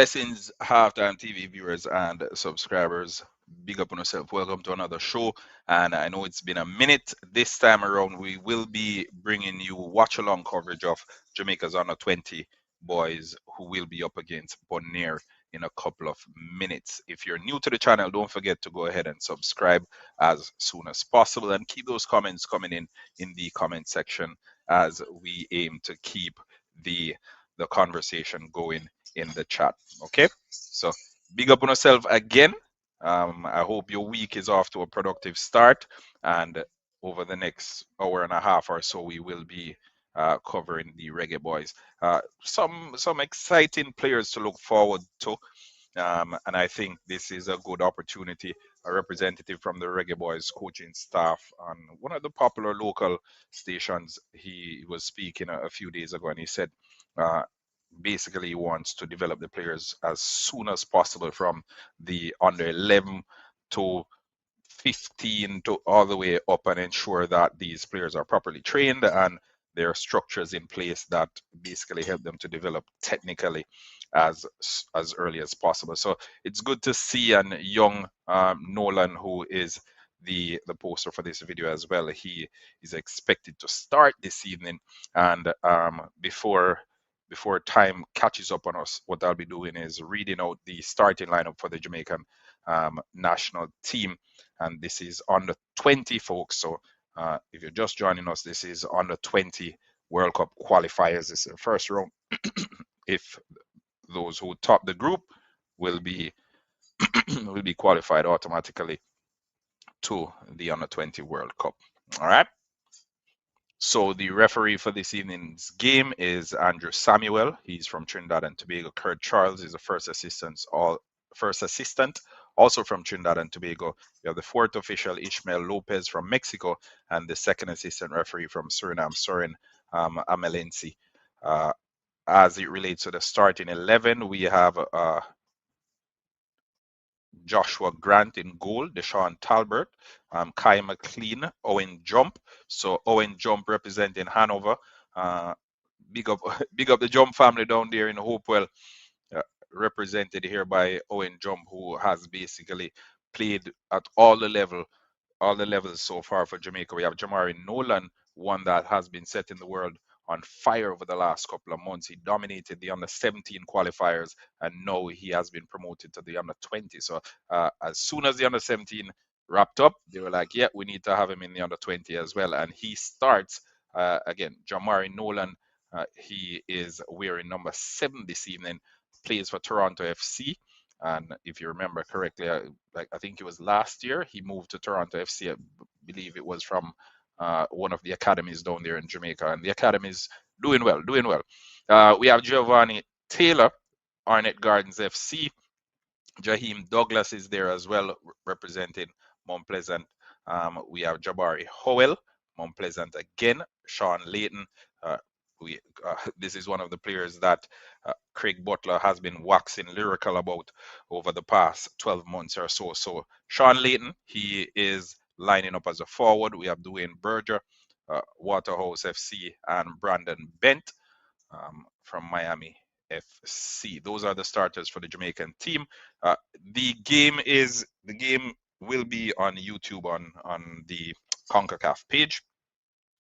Blessings, halftime TV viewers and subscribers. Big up on yourself. Welcome to another show. And I know it's been a minute. This time around, we will be bringing you watch along coverage of Jamaica's under 20 boys who will be up against Bonaire in a couple of minutes. If you're new to the channel, don't forget to go ahead and subscribe as soon as possible and keep those comments coming in the comment section as we aim to keep the conversation going in the chat. Okay, so big up on yourself again. I hope your week is off to a productive start, and over the next hour and a half or so, we will be covering the Reggae Boys. Some exciting players to look forward to, and I think this is a good opportunity. A representative from the Reggae Boys coaching staff on one of the popular local stations, he was speaking a few days ago, and he said uh, basically he wants to develop the players as soon as possible from the under 11 to 15 to all the way up and ensure that these players are properly trained and there are structures in place that basically help them to develop technically as early as possible. So it's good to see and young Nolan, who is the poster for this video as well, he is expected to start this evening. And before time catches up on us, what I'll be doing is reading out the starting lineup for the Jamaican national team. And this is under 20, folks. So if you're just joining us, this is under 20 World Cup qualifiers. This is the first round. If those who top the group will be will be qualified automatically to the under 20 World Cup. All right. So the referee for this evening's game is Andrew Samuel. He's from Trinidad and Tobago. Kurt Charles is the first assistant, also from Trinidad and Tobago. We have the fourth official, Ishmael Lopez from Mexico, and the second assistant referee from Suriname, Soren Amelensi. As it relates to the starting 11, we have Joshua Grant in goal, Deshaun Talbert, Kai McLean, Owen Jump. So Owen Jump representing Hanover. Big up, big up the Jump family down there in Hopewell, represented here by Owen Jump, who has basically played at all the levels so far for Jamaica. We have Jamari Nolan, one that has been setting the world on fire over the last couple of months. He dominated the under 17 qualifiers, and now he has been promoted to the under 20. So as soon as the under 17 wrapped up, they were like, yeah, we need to have him in the under 20 as well. And he starts again. Jamari Nolan, he is wearing number 7 this evening, plays for Toronto FC. And if you remember correctly, I think it was last year, he moved to Toronto FC. I believe it was from one of the academies down there in Jamaica. And the academy is doing well, doing well. We have Giovanni Taylor, Arnett Gardens FC. Jaheim Douglas is there as well, representing Mount Pleasant. We have Jabari Howell, Mount Pleasant again. Sean Layton. This is one of the players that Craig Butler has been waxing lyrical about over the past 12 months or so. So Sean Layton, he is lining up as a forward. We have Dwayne Berger, Waterhouse FC, and Brandon Bent from Miami FC. Those are the starters for the Jamaican team. The game will be on YouTube on the CONCACAF page.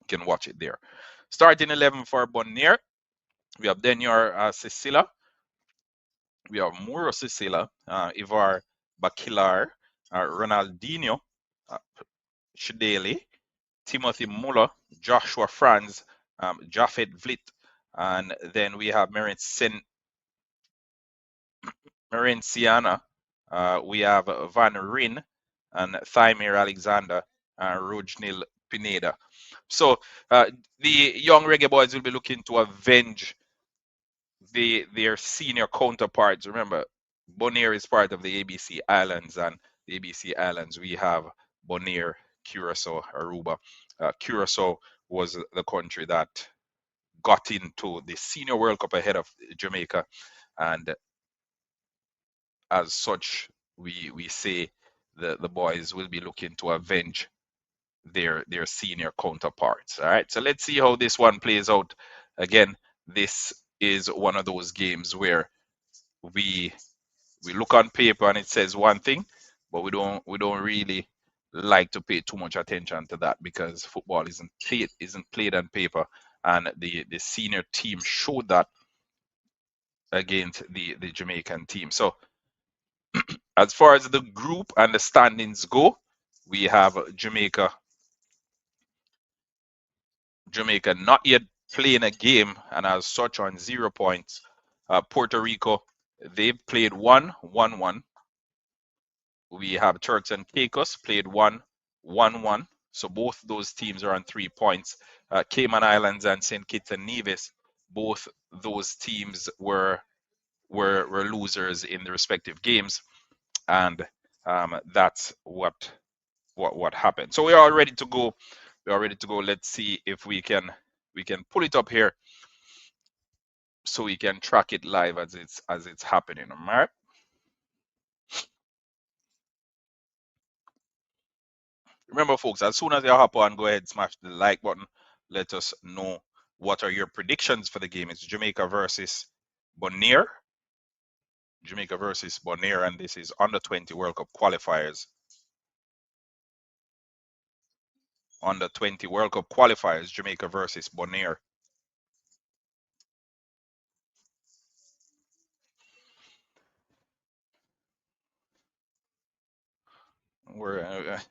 You can watch it there. Starting 11 for Bonaire, we have Denior Cecilia. We have Muro Cecilia, Ivar Bakilar, Ronaldinho, Shadeli, Timothy Muller, Joshua Franz, Japheth Vlit, and then we have Merenciana. We have Van Ryn and Thymir Alexander and Rojnil Pineda. So the young Reggae Boys will be looking to avenge their senior counterparts. Remember, Bonaire is part of the ABC Islands, and the ABC Islands, we have Bonaire, Curacao, Aruba. Curacao was the country that got into the Senior World Cup ahead of Jamaica, and as such, we say the boys will be looking to avenge their senior counterparts. All right, so let's see how this one plays out. Again, this is one of those games where we we look on paper and it says one thing, but we don't really like to pay too much attention to that because football isn't played on paper, and the senior team showed that against the Jamaican team. So as far as the group and the standings go, we have Jamaica not yet playing a game and as such on 0 points. Puerto Rico, they've played 1-1-1. We have Turks and Caicos played 1-1-1. So both those teams are on 3 points. Cayman Islands and St. Kitts and Nevis, both those teams were losers in the respective games, and that's what happened. So we are ready to go. We are ready to go. Let's see if we can pull it up here so we can track it live as it's happening. All right. Remember, folks, as soon as you hop on, go ahead, smash the like button. Let us know what are your predictions for the game. It's Jamaica versus Bonaire. Jamaica versus Bonaire, and this is under 20 World Cup qualifiers. Under 20 World Cup qualifiers, Jamaica versus Bonaire. We're,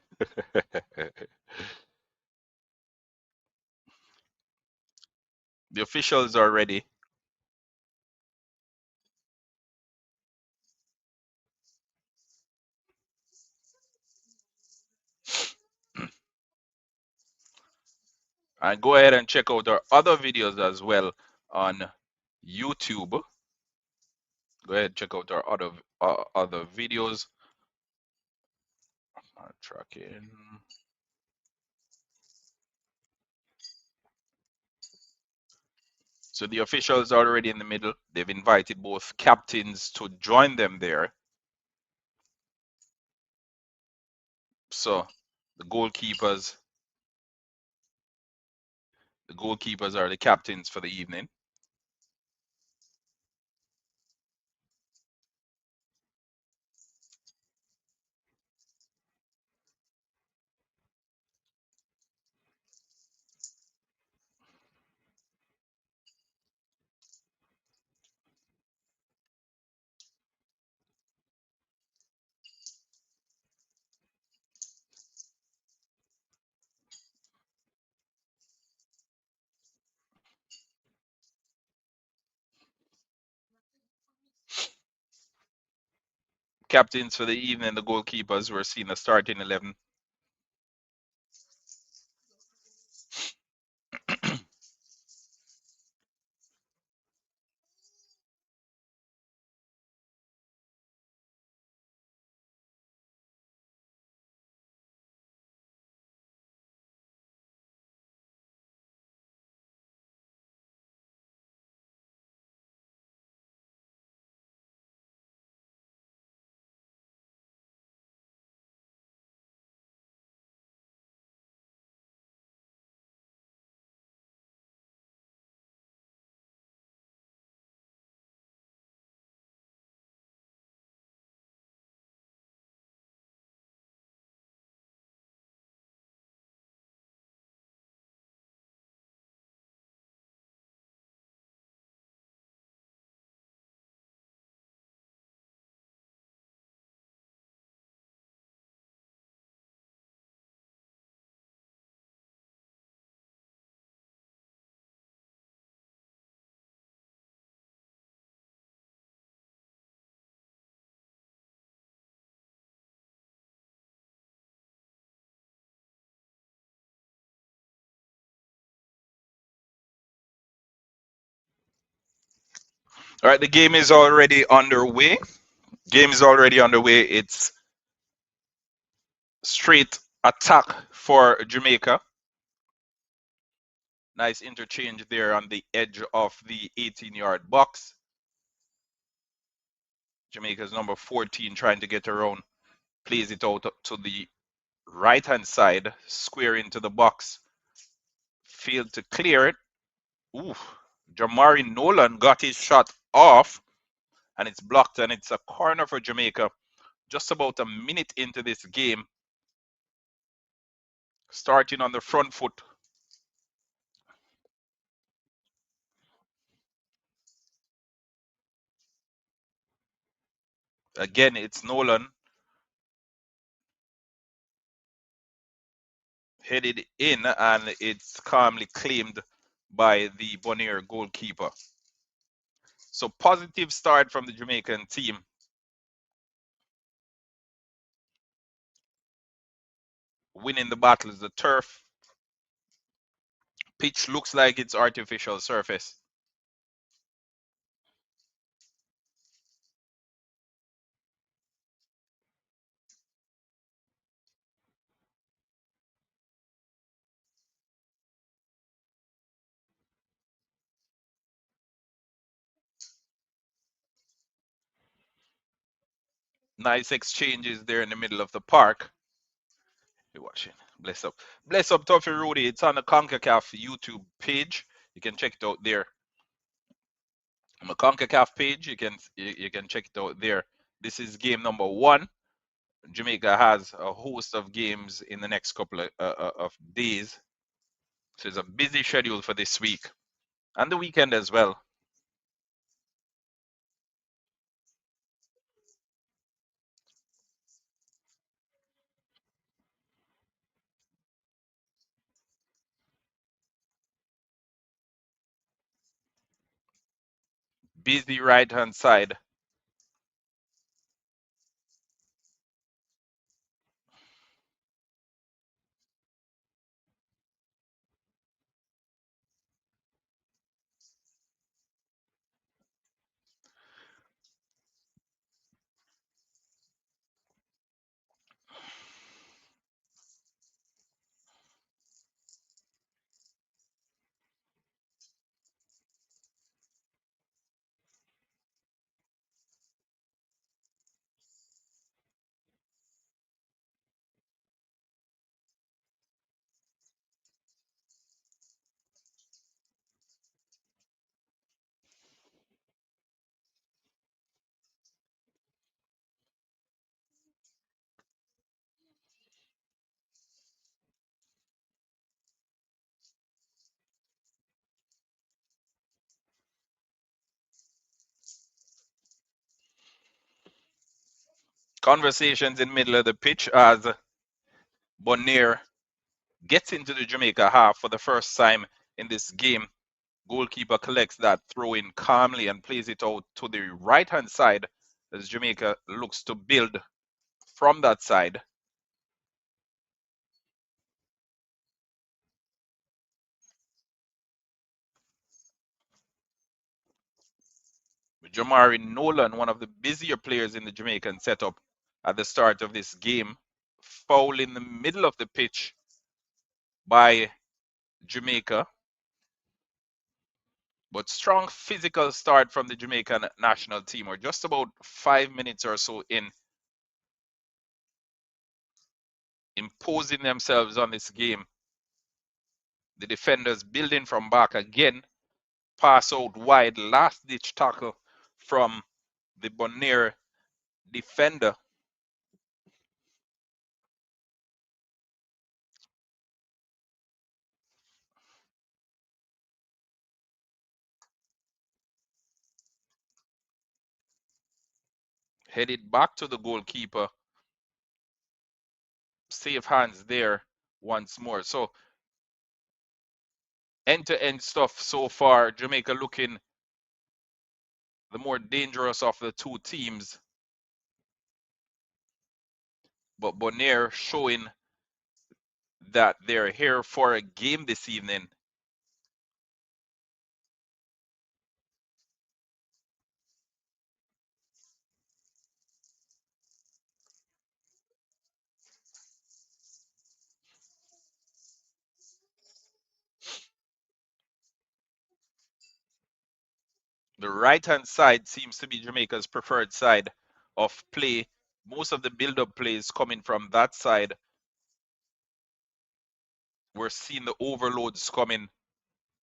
the officials are ready. And go ahead and check out our other videos as well on YouTube. Go ahead and check out our other videos. Tracking. So the officials are already in the middle. They've invited both captains to join them there. So the goalkeepers are the captains for the evening. Captains for the evening, the goalkeepers were seen as starting 11. All right, the game is already underway. Game is already underway. It's straight attack for Jamaica. Nice interchange there on the edge of the 18-yard box. Jamaica's number 14 trying to get around, plays it out to the right hand side, square into the box. Failed to clear it. Ooh, Jamari Nolan got his shot off, and it's blocked, and it's a corner for Jamaica. Just about a minute into this game, starting on the front foot. Again, it's Nolan headed in, and it's calmly claimed by the Bonaire goalkeeper. So positive start from the Jamaican team. Winning the battles. The turf pitch looks like it's artificial surface. Nice exchanges there in the middle of the park. You're watching. Bless up. Bless up, Toffee Rudy. It's on the CONCACAF YouTube page. You can check it out there. On the CONCACAF page, you can check it out there. This is game number 1. Jamaica has a host of games in the next couple of days. So it's a busy schedule for this week and the weekend as well. Busy right hand side. Conversations in middle of the pitch as Bonaire gets into the Jamaica half for the first time in this game. Goalkeeper collects that throw in calmly and plays it out to the right hand side as Jamaica looks to build from that side. Jamari Nolan, one of the busier players in the Jamaican setup at the start of this game, foul in the middle of the pitch by Jamaica. But strong physical start from the Jamaican national team. We're just about 5 minutes or so in, imposing themselves on this game. The defenders building from back again. Pass out wide. Last ditch tackle from the Bonaire defender. Headed back to the goalkeeper. Safe hands there once more. So end-to-end stuff so far. Jamaica looking the more dangerous of the two teams. But Bonaire showing that they're here for a game this evening. The right-hand side seems to be Jamaica's preferred side of play. Most of the build-up plays coming from that side. We're seeing the overloads coming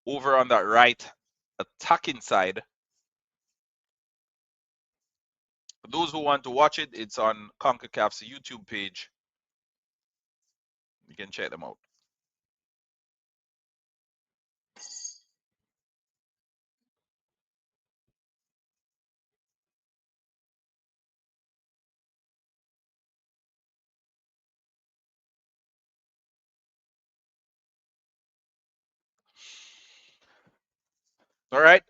over on that right attacking side. For those who want to watch it, it's on CONCACAF's YouTube page. You can check them out. All right,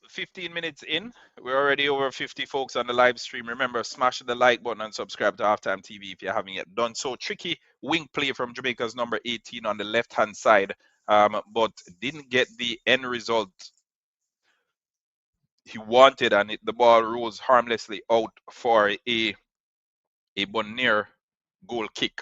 15 minutes in. We're already over 50 folks on the live stream. Remember, smash the like button and subscribe to Halftime TV if you haven't yet done so. Tricky wing play from Jamaica's number 18 on the left-hand side, but didn't get the end result he wanted, and the ball rose harmlessly out for a Bonaire goal kick.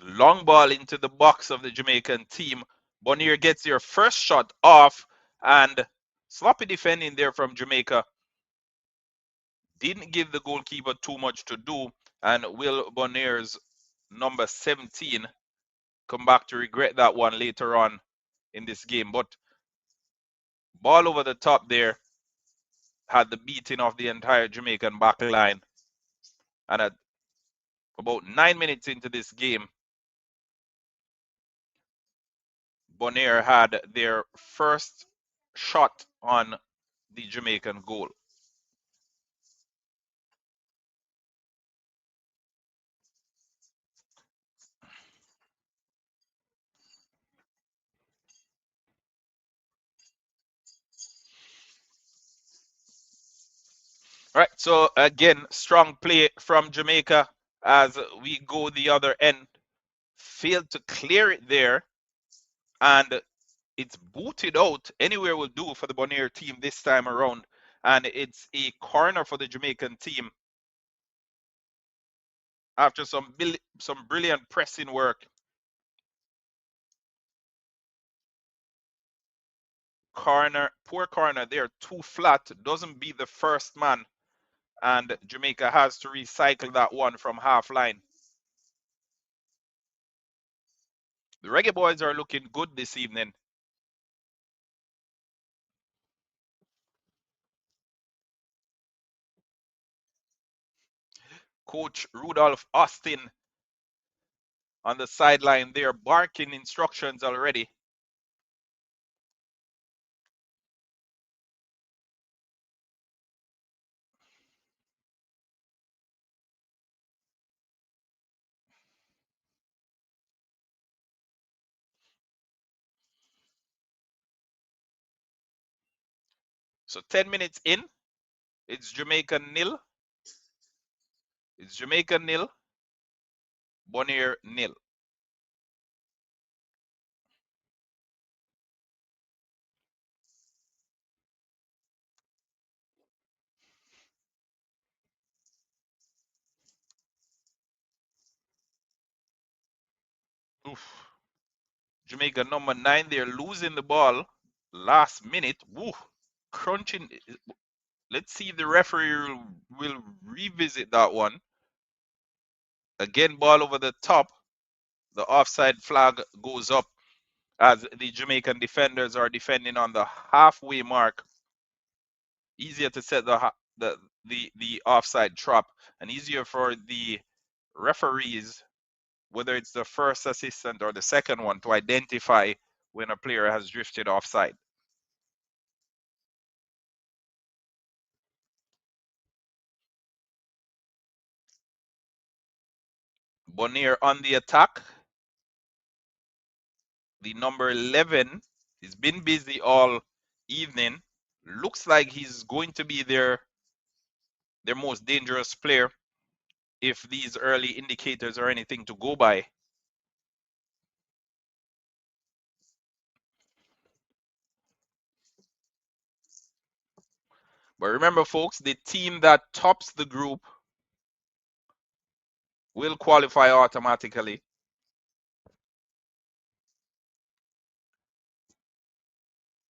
Long ball into the box of the Jamaican team. Bonaire gets their first shot off, and sloppy defending there from Jamaica didn't give the goalkeeper too much to do, and Will Bonaire's number 17 come back to regret that one later on in this game. But ball over the top there had the beating of the entire Jamaican back line. And at about 9 minutes into this game, Bonaire had their first shot on the Jamaican goal. All right, so again, strong play from Jamaica as we go the other end. Failed to clear it there, and it's booted out. Anywhere will do for the Bonaire team this time around, and it's a corner for the Jamaican team after some brilliant pressing work. Corner, poor corner there, too flat, doesn't beat the first man, and Jamaica has to recycle that one from half line. The Reggae Boys are looking good this evening. Coach Rudolph Austin on the sideline there, barking instructions already. So 10 minutes in, it's Jamaica nil. It's Jamaica nil, Bonaire nil. Oof. Jamaica number 9, they're losing the ball last minute. Woo. Crunching. Let's see if the referee will revisit that one. Again, ball over the top. The offside flag goes up as the Jamaican defenders are defending on the halfway mark. Easier to set the offside trap, and easier for the referees, whether it's the first assistant or the second one, to identify when a player has drifted offside. Bonaire on the attack. The number 11 has been busy all evening. Looks like he's going to be their most dangerous player if these early indicators are anything to go by. But remember, folks, the team that tops the group will qualify automatically.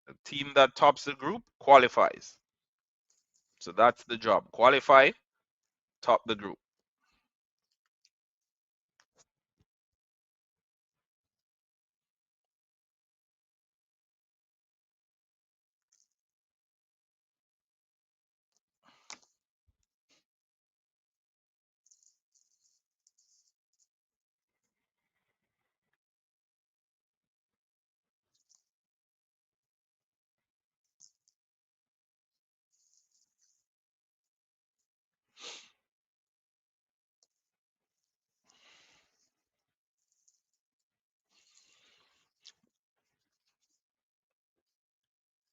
The team that tops the group qualifies. So that's the job. Qualify, top the group.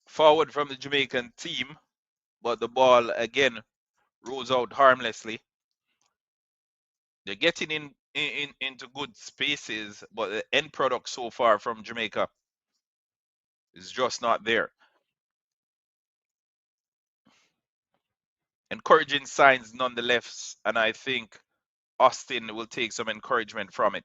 Forward from the Jamaican team, but the ball again rolls out harmlessly. They're getting into good spaces, but the end product so far from Jamaica is just not there. Encouraging signs nonetheless, and I think Austin will take some encouragement from it.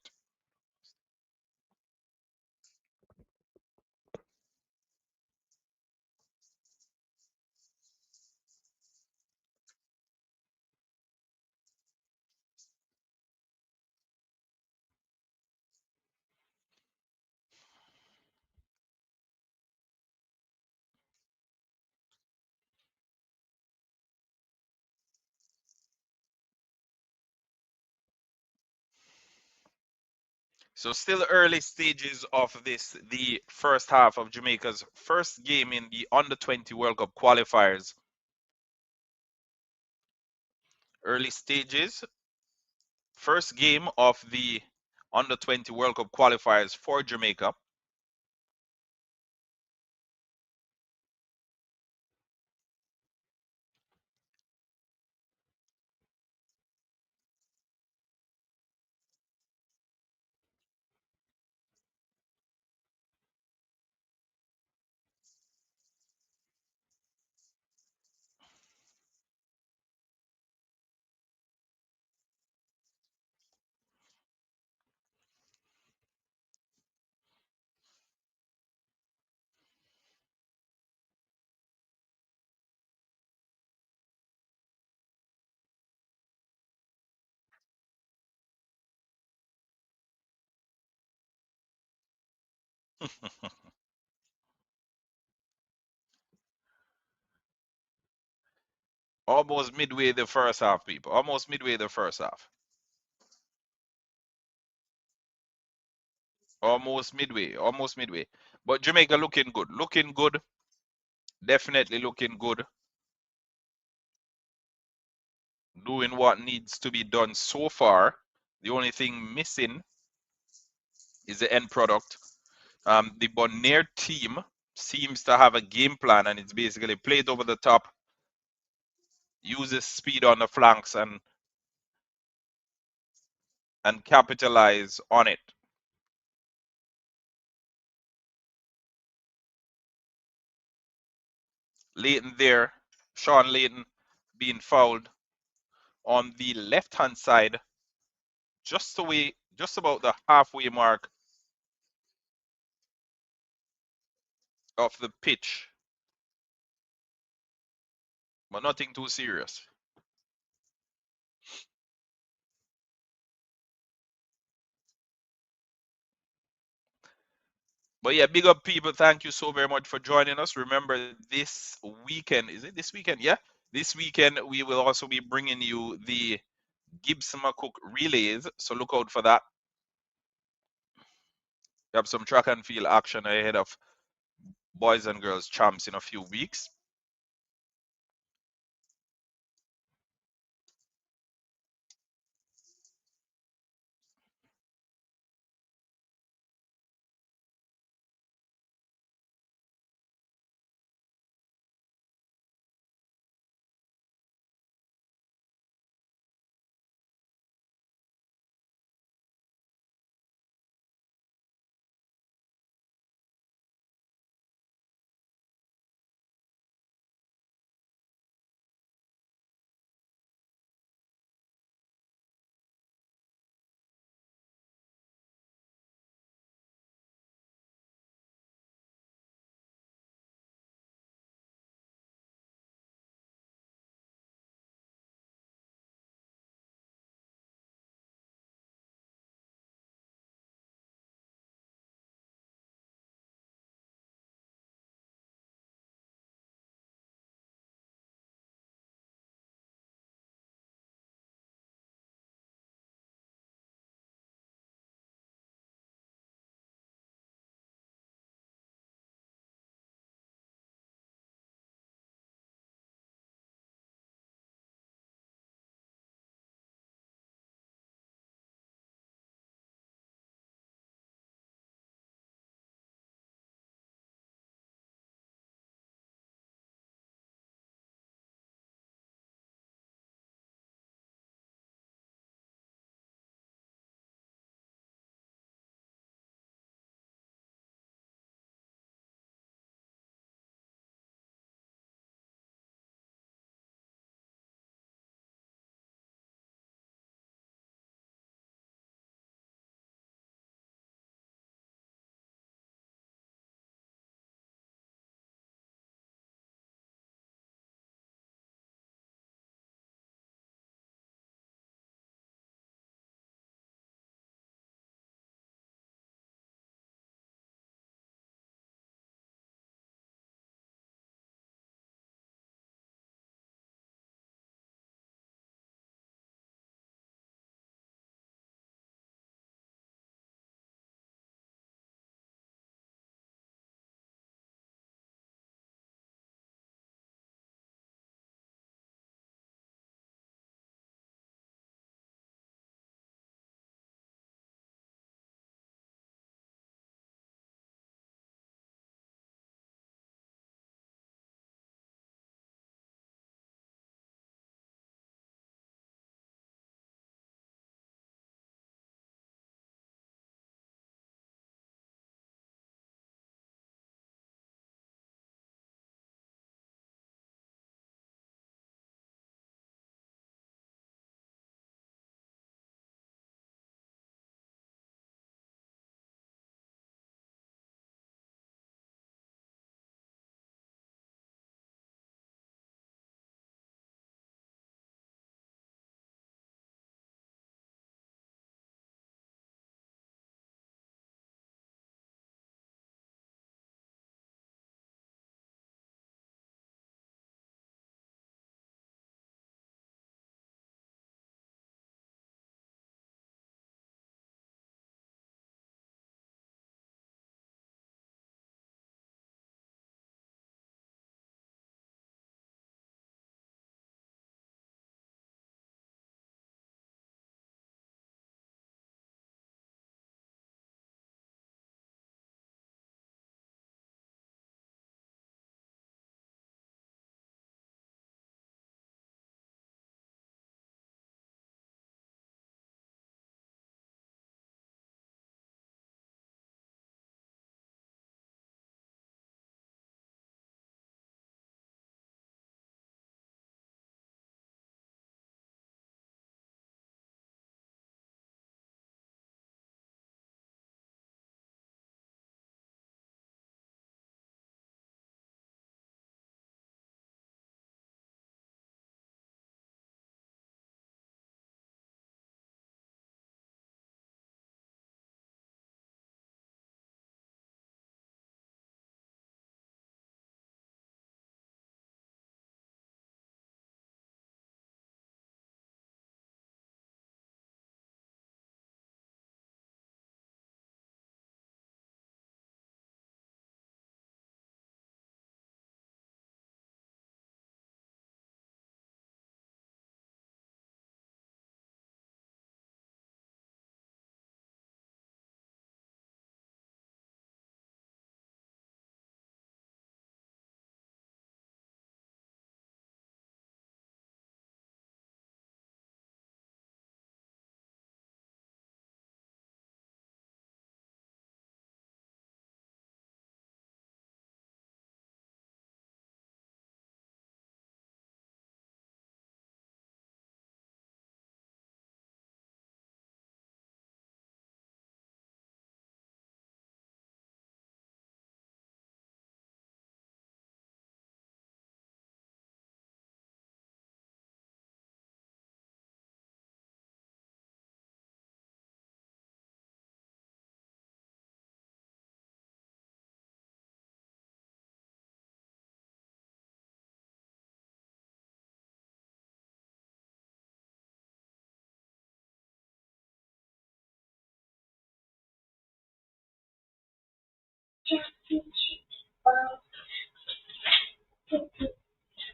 So still early stages of this, the first half of Jamaica's first game in the Under-20 World Cup qualifiers. Early stages, first game of the Under-20 World Cup qualifiers for Jamaica. Almost midway the first half, people. Almost midway the first half. Almost midway. Almost midway. But Jamaica looking good. Looking good. Definitely looking good. Doing what needs to be done so far. The only thing missing is the end product. The Bonaire team seems to have a game plan, and it's basically play it over the top, uses speed on the flanks, and capitalize on it. Leighton there, Sean Leighton being fouled on the left-hand side, just about the halfway mark of the pitch, but nothing too serious. But yeah, big up people. Thank you so very much for joining us. Remember, this weekend, is it this weekend? Yeah, this weekend we will also be bringing you the Gibson McCook relays, so look out for that. We have some track and field action ahead of boys and girls champs in a few weeks.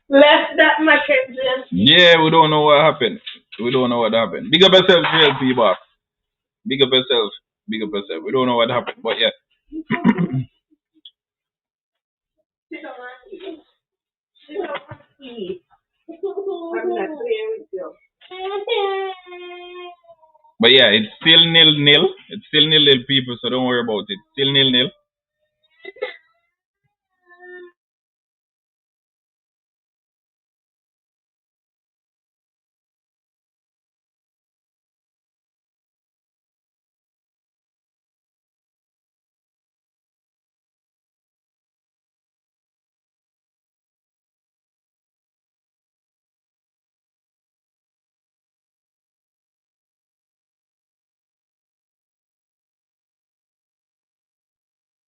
Left that Mackenzie. Yeah, we don't know what happened. We don't know what happened. Big up yourself, GLP boss. Big up yourself. Big up yourself. We don't know what happened, but yeah. But yeah, it's still nil nil. It's still nil nil, people. So don't worry about it. Still nil nil.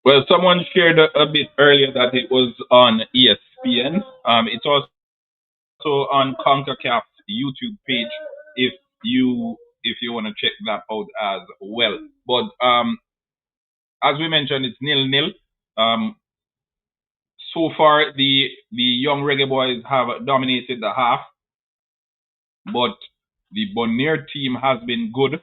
Well, someone shared a bit earlier that it was on ESPN. It's also on CONCACAF's YouTube page if you want to check that out as well. But as we mentioned, it's nil nil. Um, so far, the young reggae boys have dominated the half, but the Bonaire team has been good.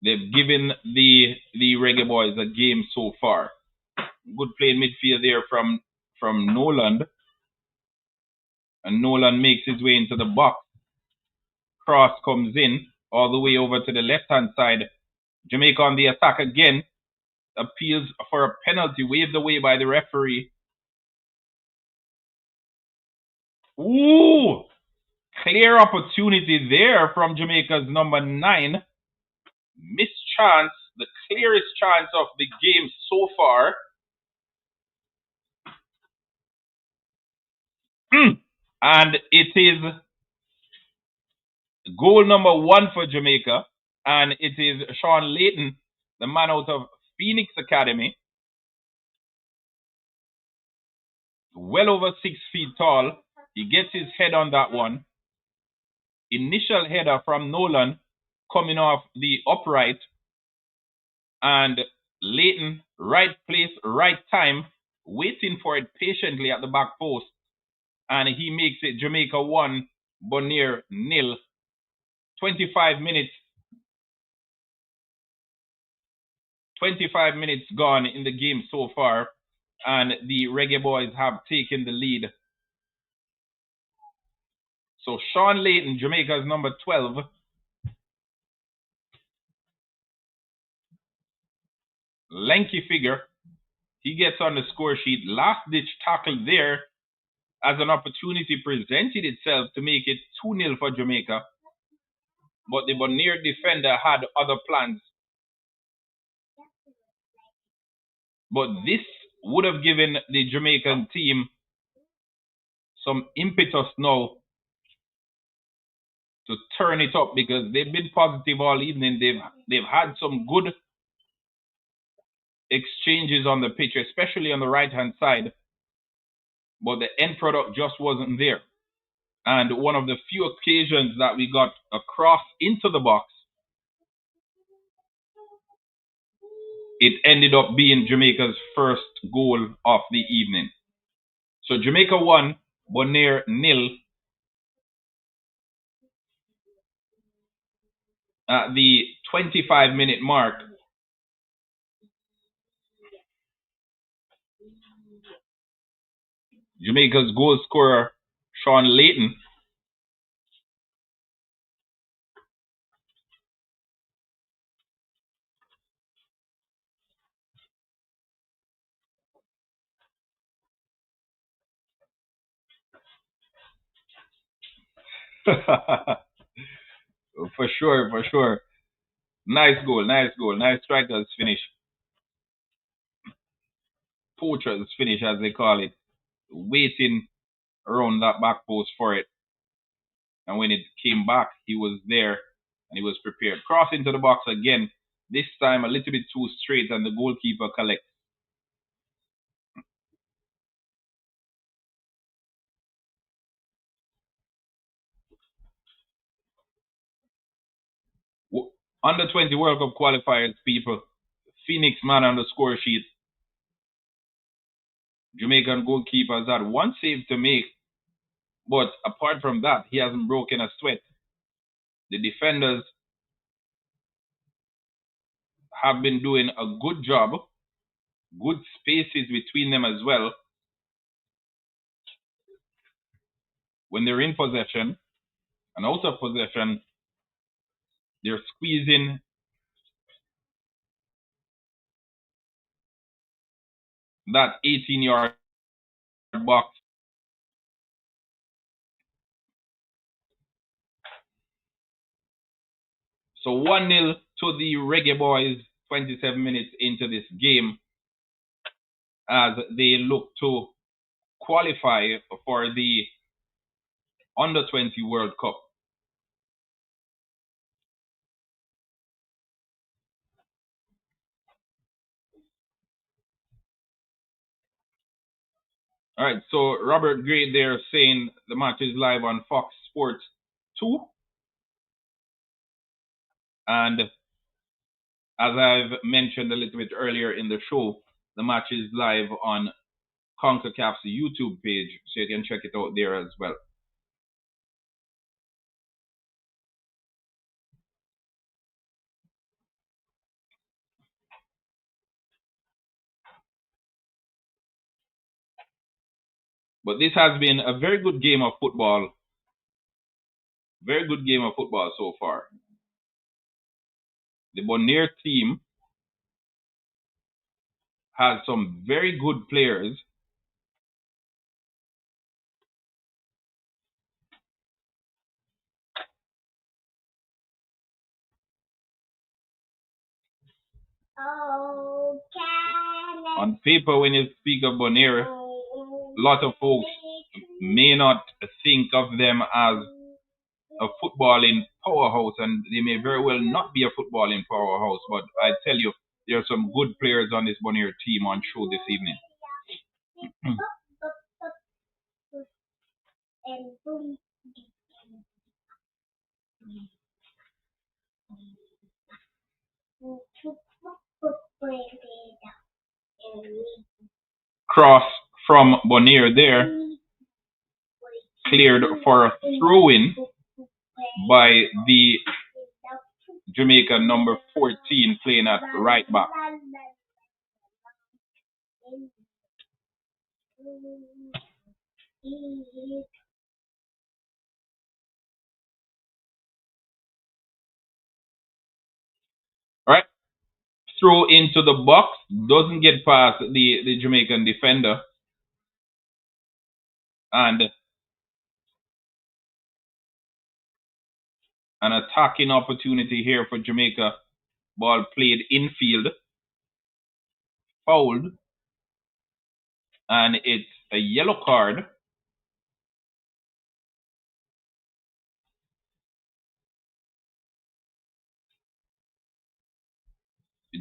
They've given the reggae boys a game so far. Good play in midfield there from Noland, and Noland makes his way into the box. Cross comes in all the way over to the left hand side. Jamaica on the attack again. Appeals for a penalty, waved away by the referee. Ooh! Clear opportunity there from Jamaica's number 9. Missed chance, the clearest chance of the game so far. And it is goal number 1 for Jamaica. And it is Sean Layton, the man out of Phoenix Academy. Well over 6 feet tall. He gets his head on that one. Initial header from Nolan coming off the upright. And Leighton, right place, right time, waiting for it patiently at the back post. And he makes it Jamaica 1, Bonaire nil. 25 minutes. 25 minutes gone in the game so far. And the Reggae Boys have taken the lead. So Sean Layton, Jamaica's number 12. Lanky figure. He gets on the score sheet. Last ditch tackle there as an opportunity presented itself to make it 2-0 for Jamaica. But the Bonaire defender had other plans. But this would have given the Jamaican team some impetus now to turn it up because they've been positive all evening. They've had some good exchanges on the pitch, especially on the right hand side. But the end product just wasn't there. And one of the few occasions that we got a cross into the box, it ended up being Jamaica's first goal of the evening. So Jamaica 1, Bonaire nil. At the 25-minute mark, Jamaica's goal scorer, Sean Layton, for sure, for sure. Nice goal, nice goal, nice striker's finish. Poacher's finish, as they call it. Waiting around that back post for it. And when it came back, he was there and he was prepared. Cross into the box again. This time a little bit too straight, and the goalkeeper collects. Under 20 World Cup qualifiers, people. Phoenix man on the score sheet. Jamaican goalkeeper has had one save to make, but apart from that, he hasn't broken a sweat. The defenders have been doing a good job, good spaces between them as well. When they're in possession and out of possession, they're squeezing that 18-yard box. So 1-0 to the Reggae Boys, 27 minutes into this game, as they look to qualify for the Under 20 World Cup. All right, so Robert Gray there saying the match is live on Fox Sports 2. And as I've mentioned a little bit earlier in the show, the match is live on CONCACAF's YouTube page, so you can check it out there as well. But this has been a very good game of football. Very good game of football so far. The Bonaire team has some very good players. On paper, when you speak of Bonaire, a lot of folks may not think of them as a footballing powerhouse, and they may very well not be a footballing powerhouse, but I tell you, there are some good players on this Bonaire team on show this evening. Cross from Bonaire there, cleared for a throw-in by the Jamaican number 14 playing at right back. All right, throw into the box, doesn't get past the Jamaican defender, and an attacking opportunity here for Jamaica. Ball played infield, fouled, and it's a yellow card.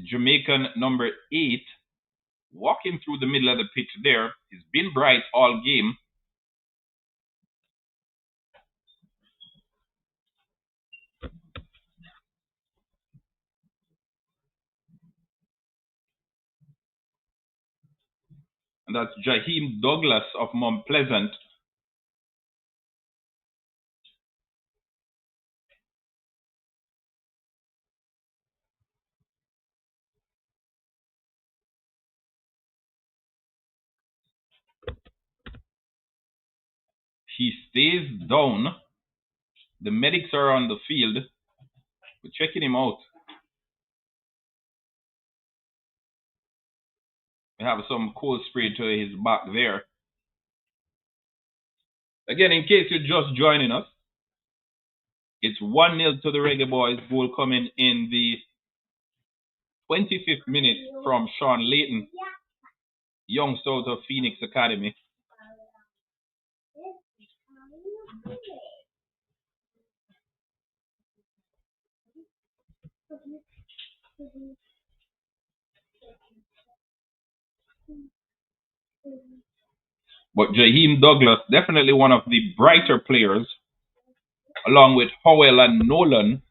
Jamaican number 8 walking through the middle of the pitch there. He's been bright all game. And that's Jaheim Douglas of Mount Pleasant. He stays down. The medics are on the field. We're checking him out. We have some cold spray to his back there. Again, in case you're just joining us, it's 1-0 to the Reggae Boys. Goal coming in the 25th minute from Sean Layton, youngster out of Phoenix Academy. But Jaheim Douglas, definitely one of the brighter players, along with Howell and Nolan.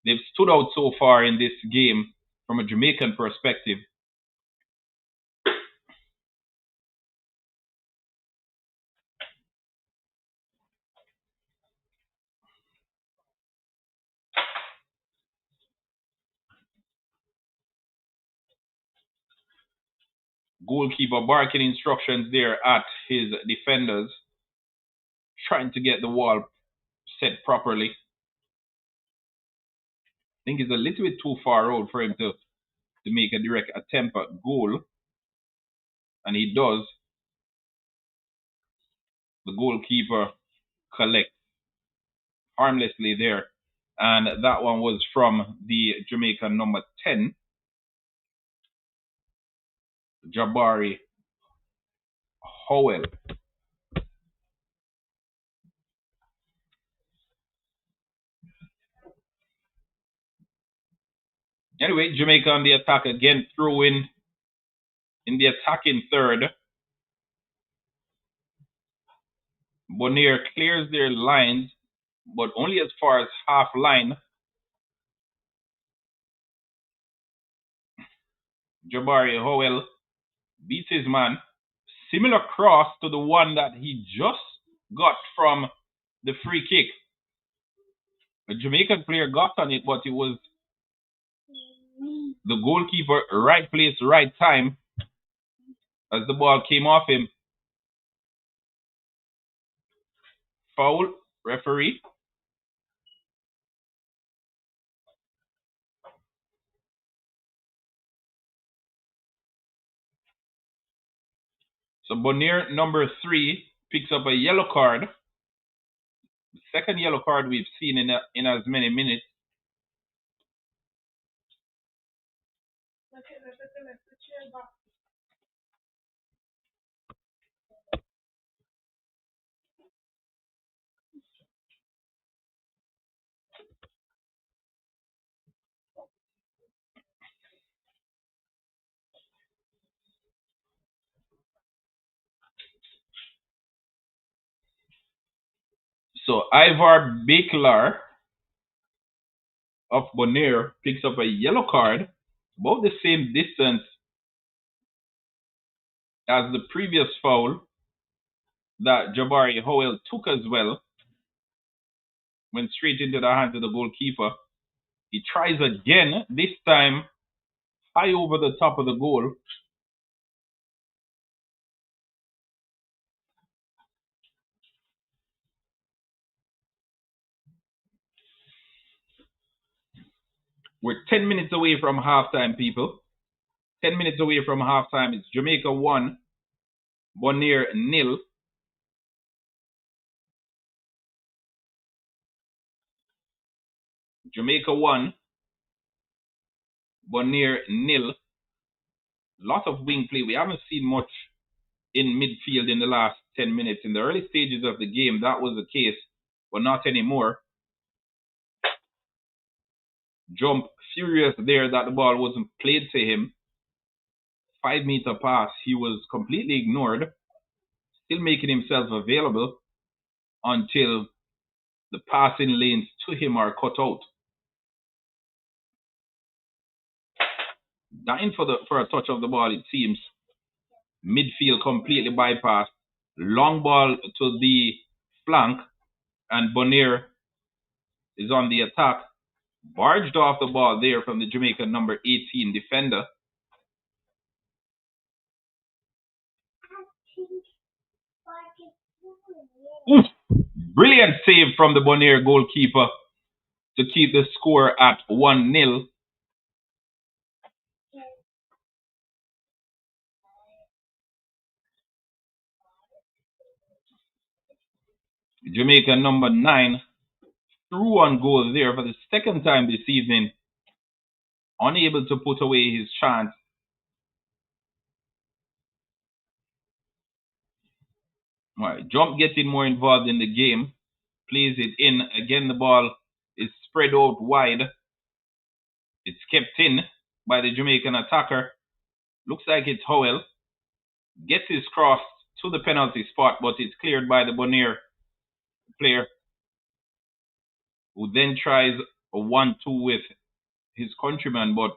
they've stood out so far in this game from a Jamaican perspective. Goalkeeper barking instructions there at his defenders, trying to get the wall set properly. I think it's a little bit too far out for him to make a direct attempt at goal, and he does. The goalkeeper collects harmlessly there, and that one was from the Jamaican number 10, Jabari Howell. Anyway, Jamaica on the attack again, throw in the attacking third. Bonaire clears their lines, but only as far as half line. Jabari Howell beats his man. Similar cross to the one that he just got from the free kick. The Jamaican player got on it, but it was the goalkeeper, right place, right time, as the ball came off him. Foul, referee. So Bonaire number 3 picks up a yellow card. The second yellow card we've seen in as many minutes. So Ivar Bakelar of Bonaire picks up a yellow card, about the same distance as the previous foul that Jabari Howell took as well. Went straight into the hands of the goalkeeper. He tries again, this time high over the top of the goal. We're 10 minutes away from halftime, people. 10 minutes away from halftime. It's Jamaica 1, Bonaire 0. Jamaica 1, Bonaire 0. Lot of wing play. We haven't seen much in midfield in the last 10 minutes. In the early stages of the game, that was the case, but not anymore. Jump furious there that the ball wasn't played to him. 5-meter pass. He was completely ignored. Still making himself available until the passing lanes to him are cut out. Dying for a touch of the ball, it seems. Midfield completely bypassed. Long ball to the flank, and Bonaire is on the attack. Barged off the ball there from the Jamaican number 18 defender. Oof. Brilliant save from the Bonaire goalkeeper to keep the score at 1-0. Jamaica number 9 threw on goal there for the second time this evening. Unable to put away his chance. All right, Jump getting more involved in the game. Plays it in. Again, the ball is spread out wide. It's kept in by the Jamaican attacker. Looks like it's Howell. Gets his cross to the penalty spot, but it's cleared by the Bonaire player, who then tries a 1-2 with his countryman, but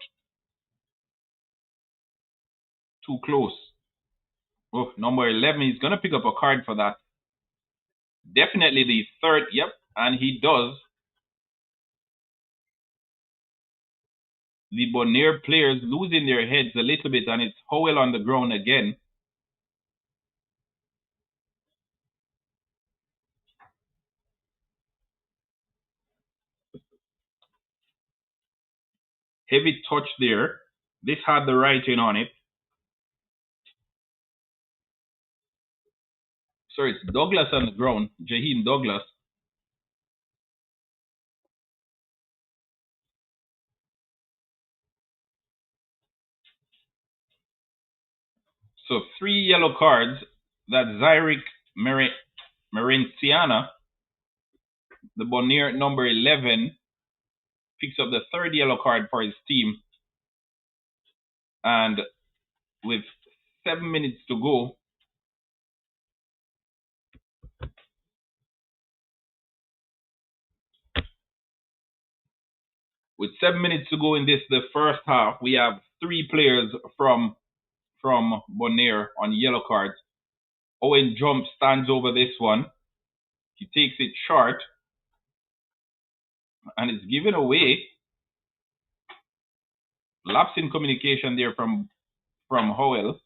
too close. Oh, number 11, he's going to pick up a card for that. Definitely the third, yep, and he does. The Bonaire players losing their heads a little bit, and it's Howell on the ground again. Heavy touch there. This had the writing on it. So it's Douglas on the ground, Jaheim Douglas. So 3 yellow cards. That Zyric Merenciana, the Bonaire number 11, picks up the third yellow card for his team. And with 7 minutes to go, in this, the first half, we have 3 players from Bonaire on yellow cards. Owen Jump stands over this one. He takes it short, and it's given away. Lapse in communication there from Howell.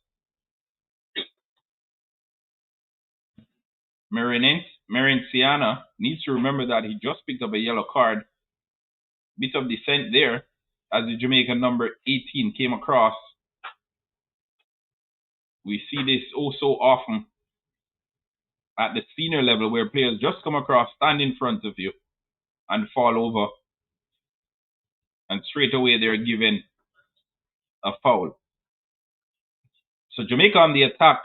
Merenciana needs to remember that he just picked up a yellow card. Bit of dissent there as the Jamaican number 18 came across. We see this oh so often at the senior level where players just come across, stand in front of you, and fall over. And straight away they're given a foul. So Jamaica on the attack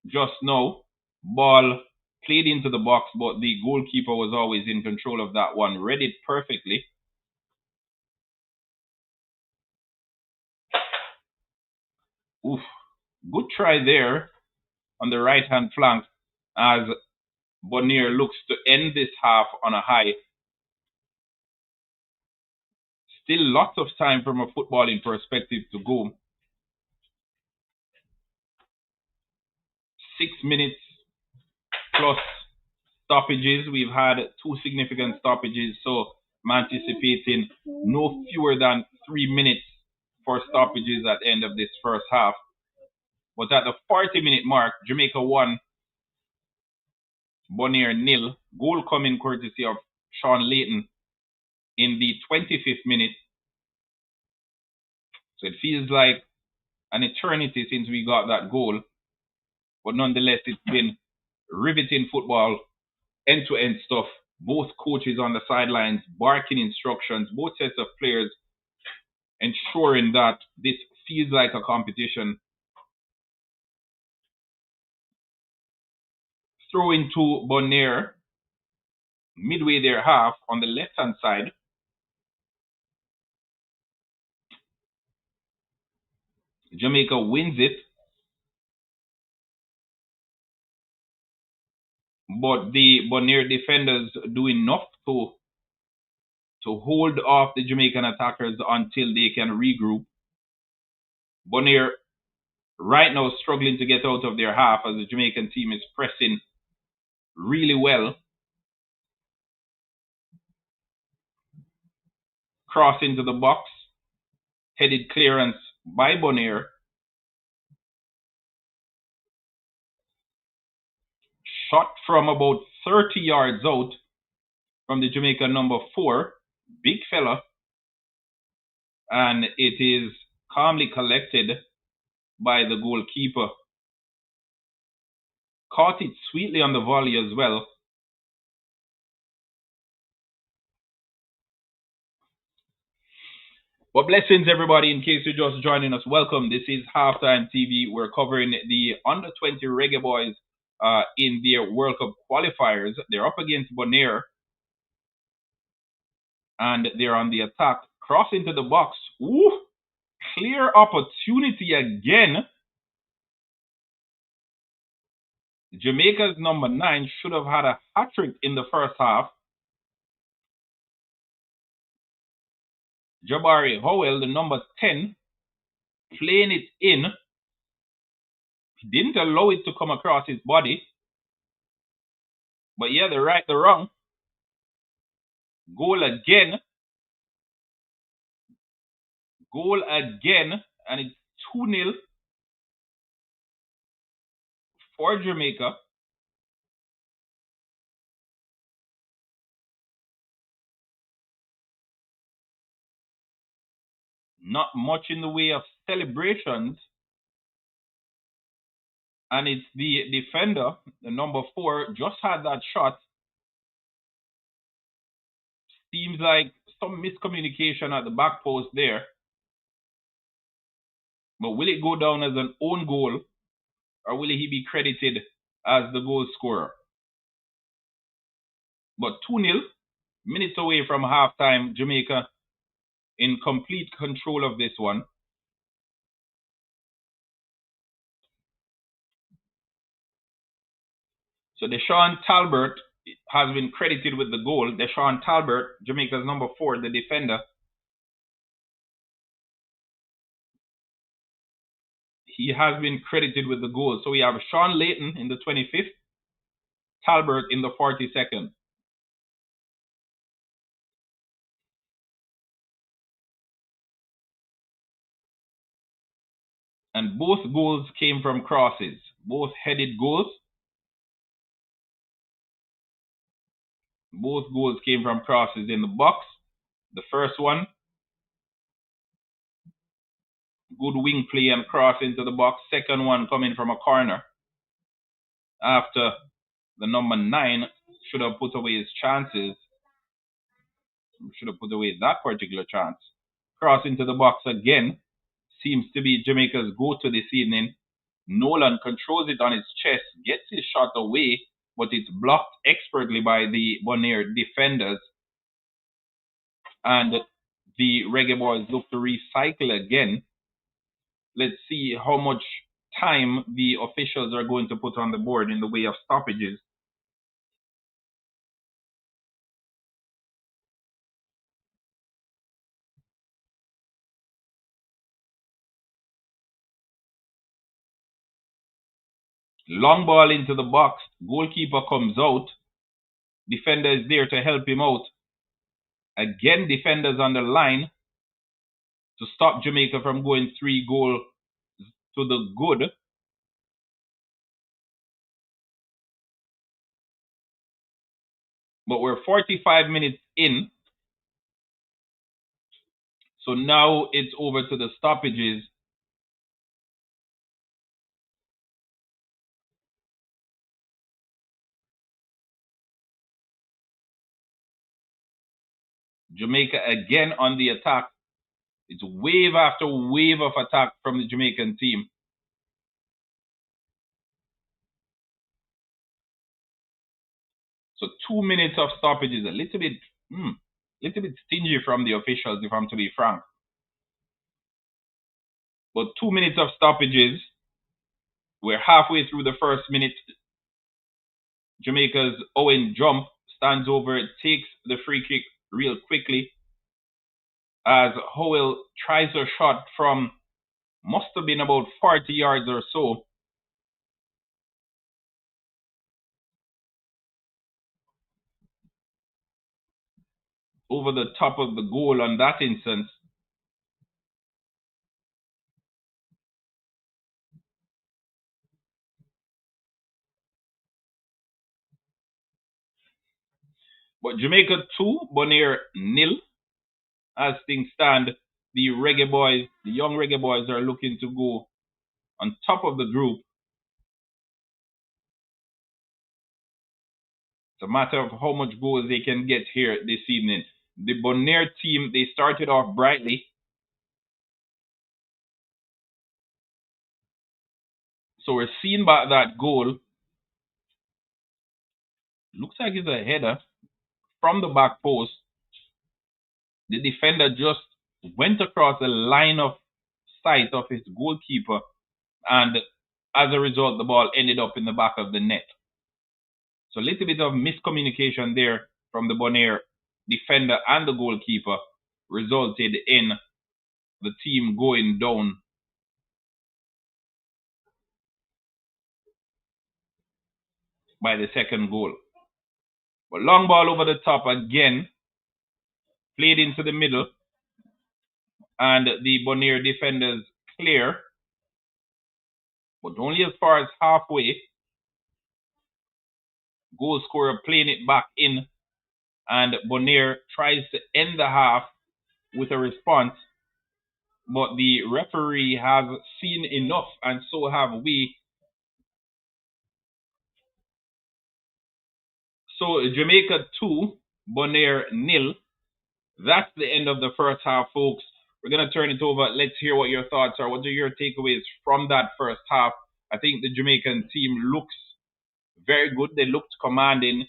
just now. Ball played into the box, but the goalkeeper was always in control of that one. Read it perfectly. Oof. Good try there on the right-hand flank as Bonaire looks to end this half on a high. Still lots of time from a footballing perspective to go. 6 minutes plus stoppages. We've had 2 significant stoppages, so I'm anticipating no fewer than 3 minutes for stoppages at the end of this first half. But at the 40-minute mark, Jamaica 1, Bonaire 0. Goal coming courtesy of Sean Layton in the 25th minute. So it feels like an eternity since we got that goal. But nonetheless, it's been riveting football, end-to-end stuff. Both coaches on the sidelines barking instructions, both sets of players ensuring that this feels like a competition. Throw into Bonaire, midway their half on the left-hand side. Jamaica wins it, but the Bonaire defenders do enough to hold off the Jamaican attackers until they can regroup. Bonaire right now struggling to get out of their half as the Jamaican team is pressing really well. Cross into the box, headed clearance by Bonaire. Shot from about 30 yards out from the Jamaican number 4, big fella, and it is calmly collected by the goalkeeper. Caught it sweetly on the volley as well. Well, blessings, everybody. In case you're just joining us, welcome. This is Halftime TV. We're covering the under-20 Reggae Boys in their World Cup qualifiers. They're up against Bonaire, and they're on the attack. Cross into the box. Ooh, clear opportunity again. Jamaica's number 9 should have had a hat-trick in the first half. Jabari Howell, the number 10, playing it in. He didn't allow it to come across his body. But yeah, the right, the wrong. Goal again. Goal again. And it's 2-0 for Jamaica. Not much in the way of celebrations. And it's the defender, the number 4, just had that shot. Seems like some miscommunication at the back post there. But will it go down as an own goal, or will he be credited as the goal scorer? But 2-0, minutes away from halftime, Jamaica in complete control of this one. So Deshaun Talbert has been credited with the goal. Deshaun Talbert, Jamaica's number 4, the defender. He has been credited with the goal. So we have Sean Layton in the 25th, Talbert in the 42nd. And both goals came from crosses, both headed goals. Both goals came from crosses in the box. The first one, good wing play and cross into the box. Second one coming from a corner. After the number 9 should have put away his chances. Should have put away that particular chance. Cross into the box again. Seems to be Jamaica's go-to this evening. Nolan controls it on his chest, gets his shot away, but it's blocked expertly by the Bonaire defenders. And the Reggae Boys look to recycle again. Let's see how much time the officials are going to put on the board in the way of stoppages. Long ball into the box. Goalkeeper comes out. Defender is there to help him out. Again, defenders on the line to stop Jamaica from going 3 goals to the good. But we're 45 minutes in. So now it's over to the stoppages. Jamaica again on the attack. It's wave after wave of attack from the Jamaican team. So 2 minutes of stoppages, a little bit stingy from the officials, if I'm to be frank. But 2 minutes of stoppages. We're halfway through the first minute. Jamaica's Owen Jump stands over, takes the free kick real quickly as Howell tries a shot from must have been about 40 yards or so. Over the top of the goal on that instance. But Jamaica 2, Bonaire 0. As things stand, the Reggae Boys, the young Reggae Boys are looking to go on top of the group. It's a matter of how much goals they can get here this evening. The Bonaire team, they started off brightly. So we're seeing back that goal. Looks like it's a header from the back post. The defender just went across the line of sight of his goalkeeper, and as a result, the ball ended up in the back of the net. So a little bit of miscommunication there from the Bonaire defender and the goalkeeper. resulted in the team going down by the second goal. But long ball over the top again, played into the middle, and the Bonaire defenders clear, but only as far as halfway. Goal scorer playing it back in, and Bonaire tries to end the half with a response, but the referee has seen enough, and so have we. So Jamaica 2, Bonaire nil. That's the end of the first half, folks. We're going to turn it over. Let's hear what your thoughts are. What are your takeaways from that first half? I think the Jamaican team looks very good. They looked commanding.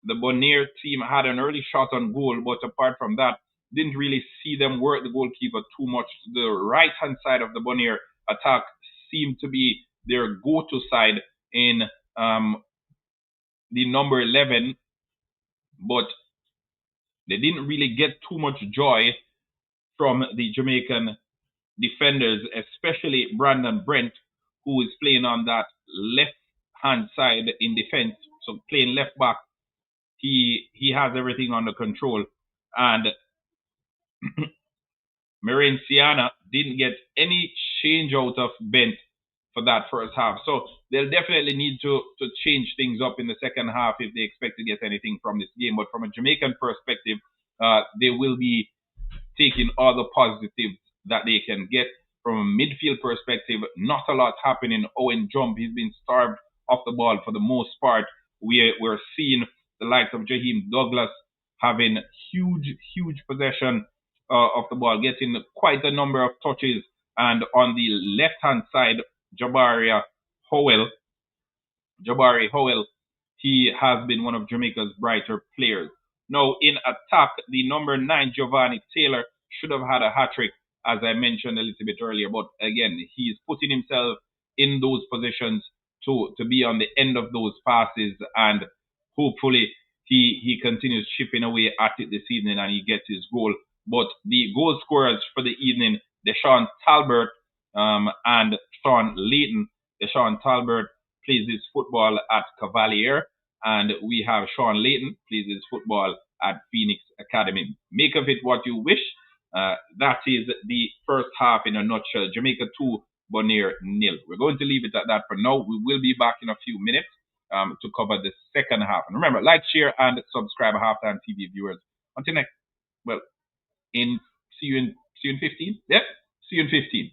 The Bonaire team had an early shot on goal, but apart from that, didn't really see them work the goalkeeper too much. The right-hand side of the Bonaire attack seemed to be their go-to side in the number 11, but they didn't really get too much joy from the Jamaican defenders, especially Brandon Brent, who is playing on that left hand side in defense, so playing left back. He has everything under control, and Merenciana didn't get any change out of Bent for that first half. So they'll definitely need to change things up in the second half if they expect to get anything from this game. But from a Jamaican perspective, they will be taking all the positives that they can get. From a midfield perspective, not a lot happening. Owen Jump, he's been starved off the ball for the most part. We're seeing the likes of Jaheim Douglas having huge possession of the ball, getting quite a number of touches. And on the left-hand side, Howell, Jabari Howell, he has been one of Jamaica's brighter players. Now, in attack, the number 9, Giovanni Taylor, should have had a hat trick, as I mentioned a little bit earlier. But again, he's putting himself in those positions to be on the end of those passes, and hopefully he continues chipping away at it this evening and he gets his goal. But the goal scorers for the evening, Deshaun Talbert and Sean Layton. Deshaun Talbert plays his football at Cavalier, and we have Sean Layton plays his football at Phoenix Academy. Make of it what you wish. That is the first half in a nutshell. Jamaica 2, Bonaire nil. We're going to leave it at that for now. We will be back in a few minutes to cover the second half. And remember, like, share, and subscribe, Halftime TV viewers. Until next, well, in see you in 15. Yep, see you in 15.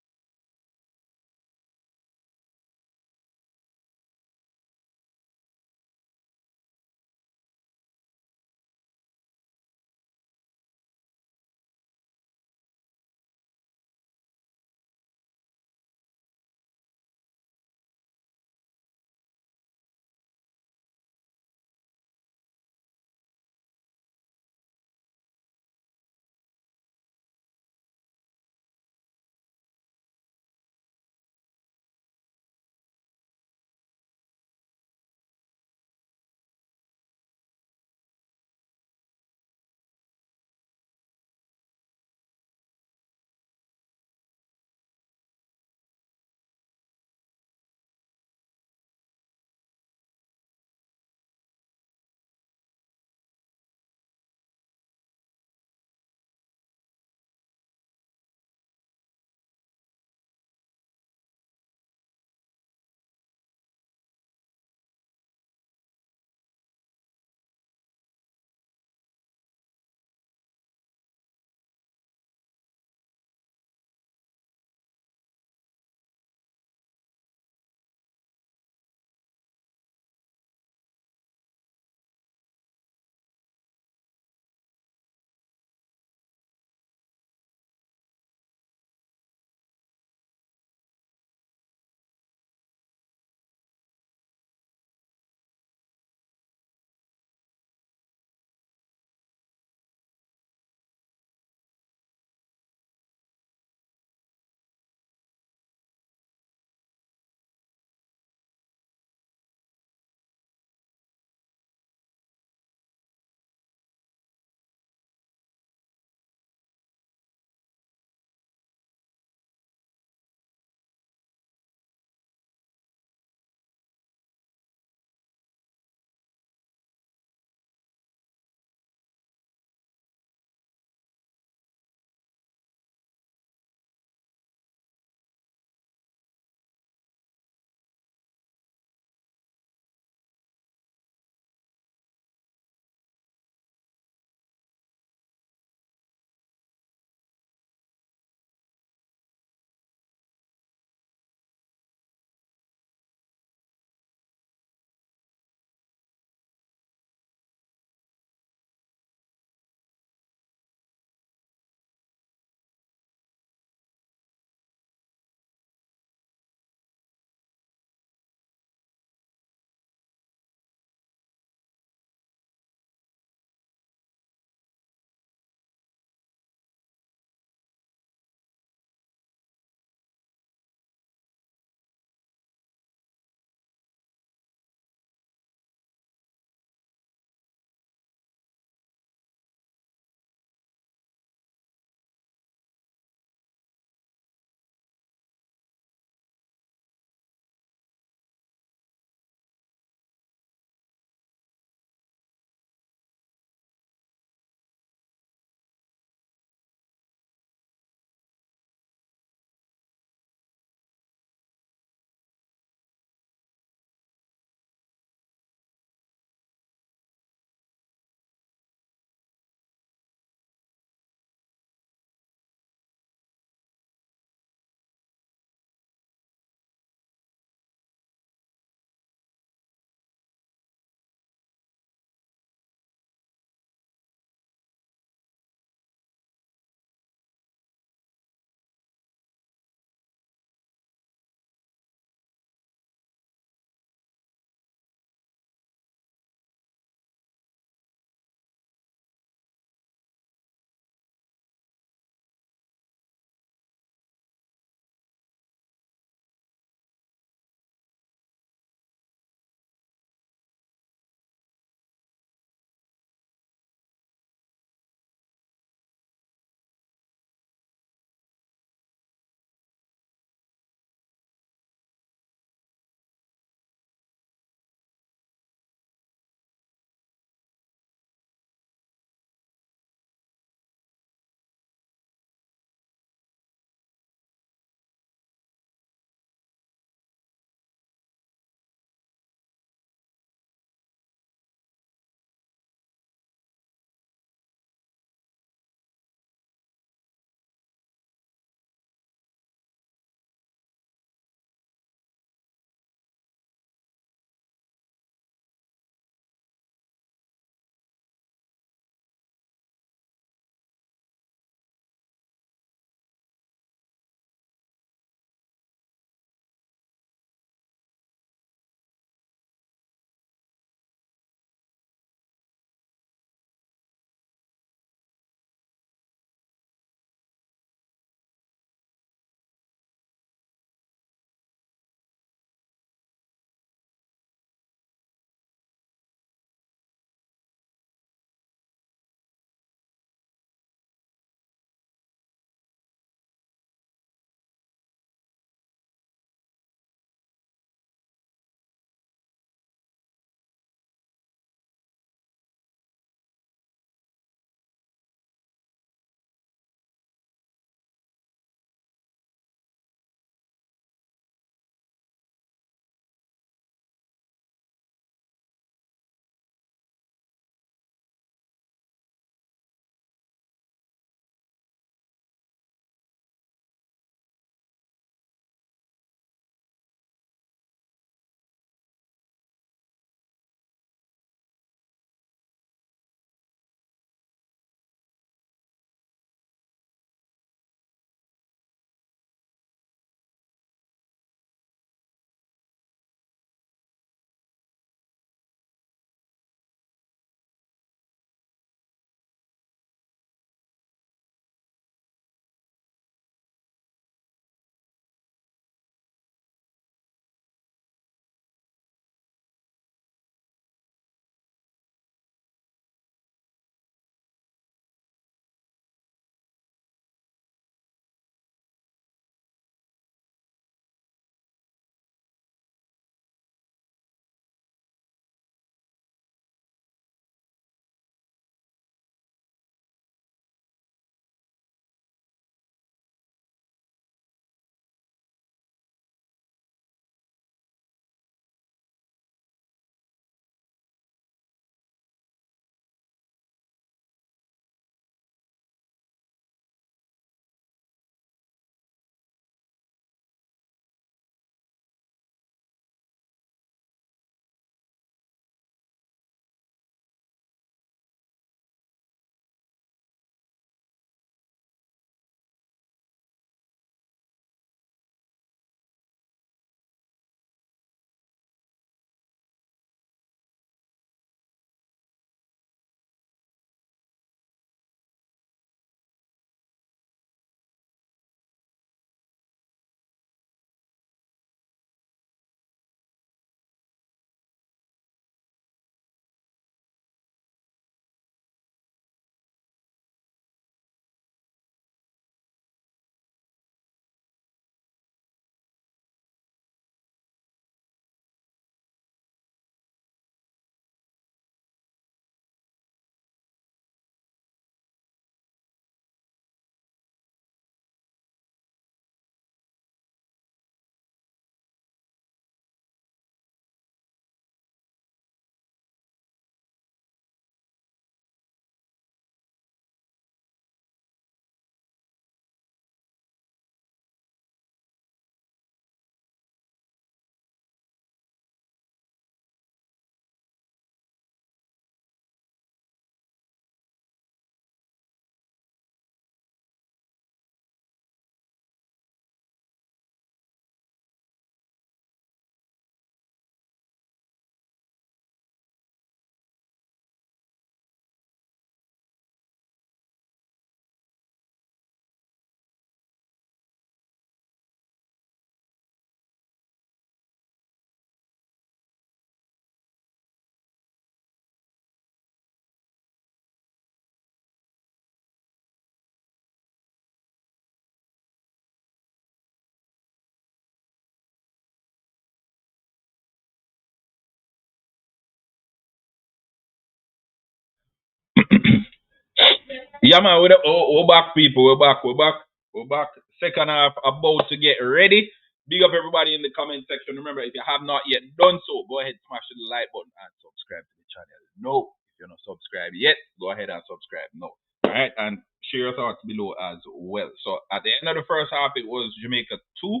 Yeah, man, we're back, people. We're back. We're back. We're back. Second half about to get ready. Big up everybody in the comment section. Remember, if you have not yet done so, go ahead, smash the like button and subscribe to the channel. No, if you're not subscribed yet, go ahead and subscribe. No. All right, and share your thoughts below as well. So at the end of the first half, it was Jamaica 2,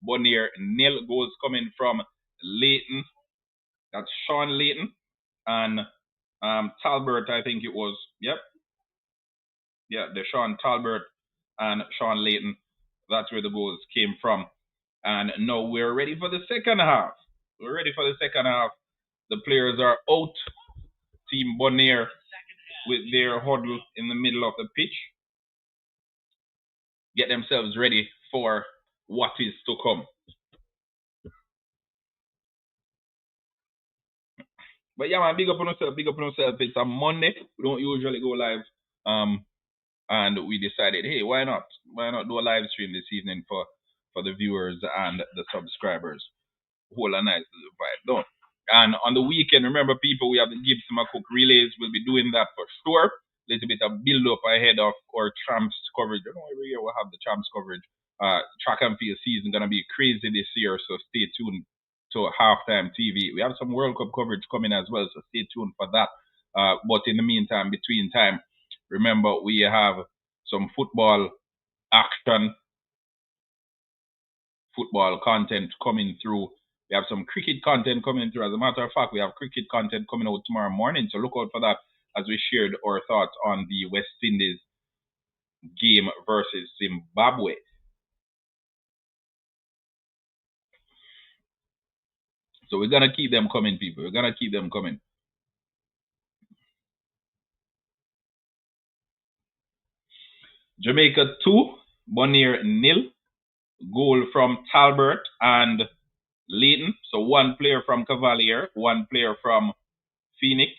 Bonaire nil. Goals coming from Leighton. That's Sean Leighton and Talbert. I think it was. Yep, yeah, the Sean Talbert and Sean Leighton. That's where the goals came from. And now we're ready for the second half. We're ready for the second half. The players are out. Team Bonaire with their huddle in the middle of the pitch. Get themselves ready for what is to come. But yeah, man, big up on yourself, big up on yourself. It's a Monday. We don't usually go live. Um, and we decided, hey, why not? Why not do a live stream this evening for the viewers and the subscribers? Whole a nice little vibe done. And on the weekend, remember, people, we have the Gibson McCook relays. We'll be doing that for sure. Little bit of build up ahead of our champs coverage. You know, every year we'll have the champs coverage. Track and field season gonna be crazy this year, so stay tuned to halftime TV. We have some World Cup coverage coming as well, so stay tuned for that. But in the meantime, between time, remember we have some football action, football content coming through. We have some cricket content coming through. As a matter of fact, we have cricket content coming out tomorrow morning, so look out for that as we shared our thoughts on the West Indies game versus Zimbabwe. So we're gonna keep them coming, people. We're gonna keep them coming. Jamaica 2, Bonaire nil. Goal from Talbert and Leighton. So one player from Cavalier, one player from Phoenix.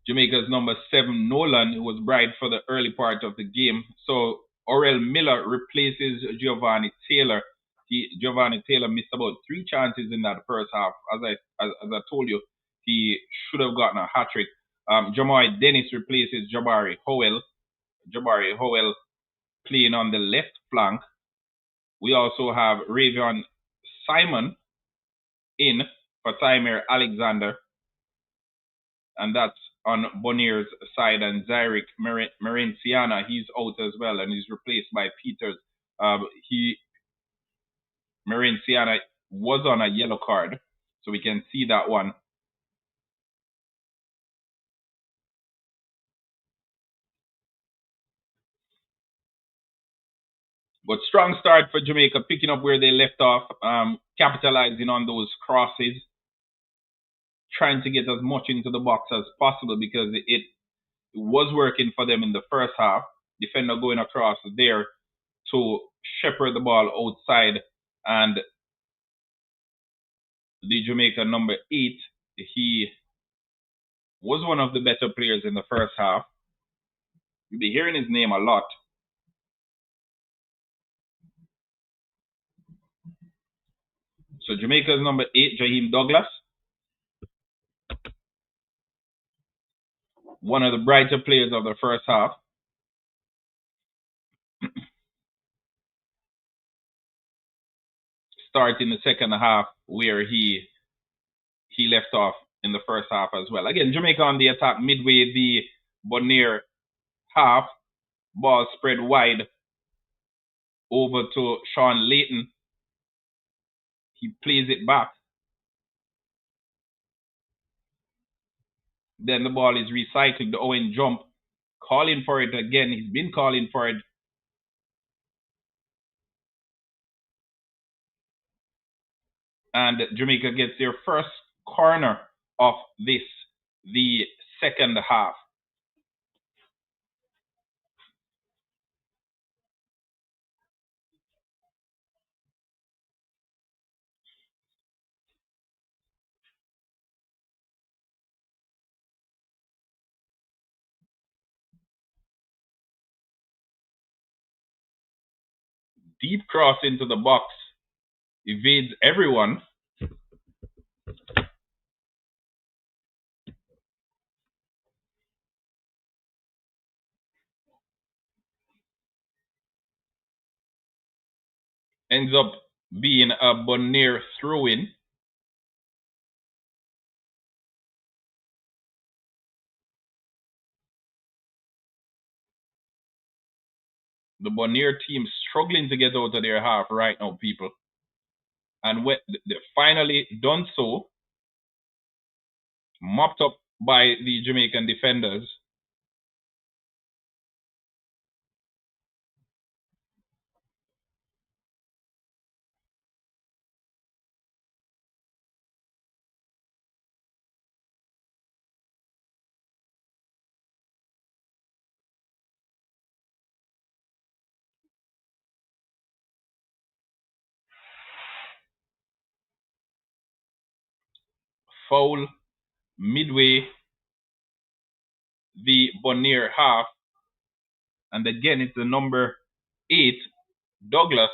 Jamaica's number 7, Nolan, who was bright for the early part of the game. So Orel Miller replaces Giovanni Taylor. Giovanni Taylor missed about 3 chances in that first half. As I told you, he should have gotten a hat trick. Jamai Dennis replaces Jabari Howell. Jabari Howell playing on the left flank. We also have Ravion Simon in for Timer Alexander, and that's on Bonaire's side. And Zyrick Merenciana, he's out as well, and he's replaced by Peters. Merenciana was on a yellow card, so we can see that one. But strong start for Jamaica, picking up where they left off, capitalizing on those crosses, trying to get as much into the box as possible because it was working for them in the first half. Defender going across there to shepherd the ball outside, and the Jamaica number 8, he was one of the better players in the first half. You'll be hearing his name a lot. So Jamaica's number 8, Jaheim Douglas, one of the brighter players of the first half. Starting the second half where he left off in the first half as well. Again, Jamaica on the attack midway the Bonaire half. Ball spread wide over to Sean Leighton. He plays it back. Then the ball is recycled. The Owen jump, calling for it again. He's been calling for it. And Jamaica gets their first corner of the second half. Deep cross into the box. Evades everyone. ends up being a Bonaire throw-in. The Bonaire team struggling to get out of their half right now, people. And when they finally done so, mopped up by the Jamaican defenders. Foul midway the Bonaire half. And again, it's the number 8, Douglas,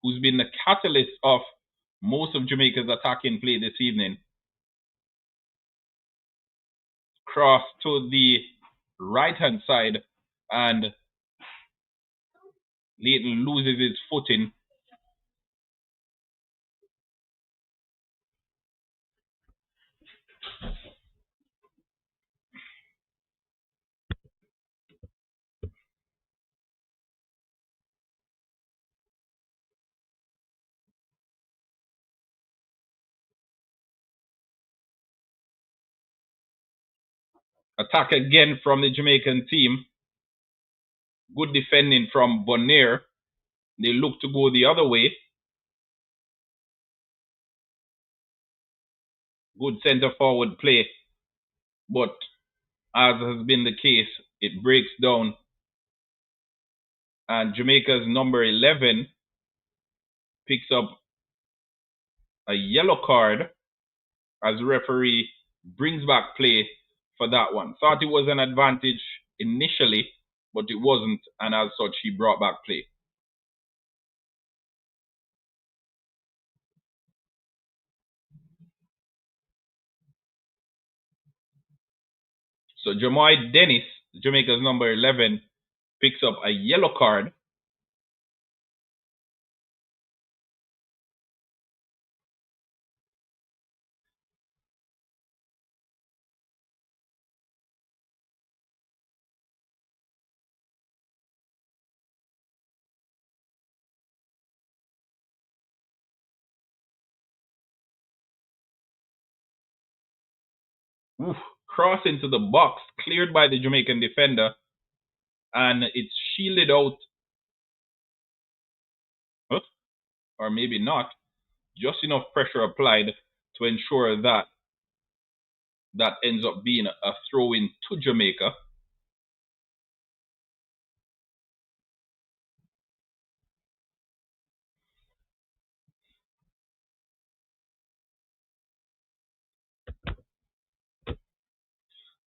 who's been the catalyst of most of Jamaica's attacking play this evening. Cross to the right-hand side, and Leighton loses his footing. Attack again from the Jamaican team. Good defending from Bonaire. They look to go the other way. Good centre forward play. But as has been the case, it breaks down. And Jamaica's number 11 picks up a yellow card as the referee brings back play for that one. Thought it was an advantage initially, but it wasn't, and as such, he brought back play. So Jamoy Dennis, Jamaica's number 11, picks up a yellow card. Oof, cross into the box, cleared by the Jamaican defender, and it's shielded out, or maybe not, just enough pressure applied to ensure that that ends up being a throw-in to Jamaica.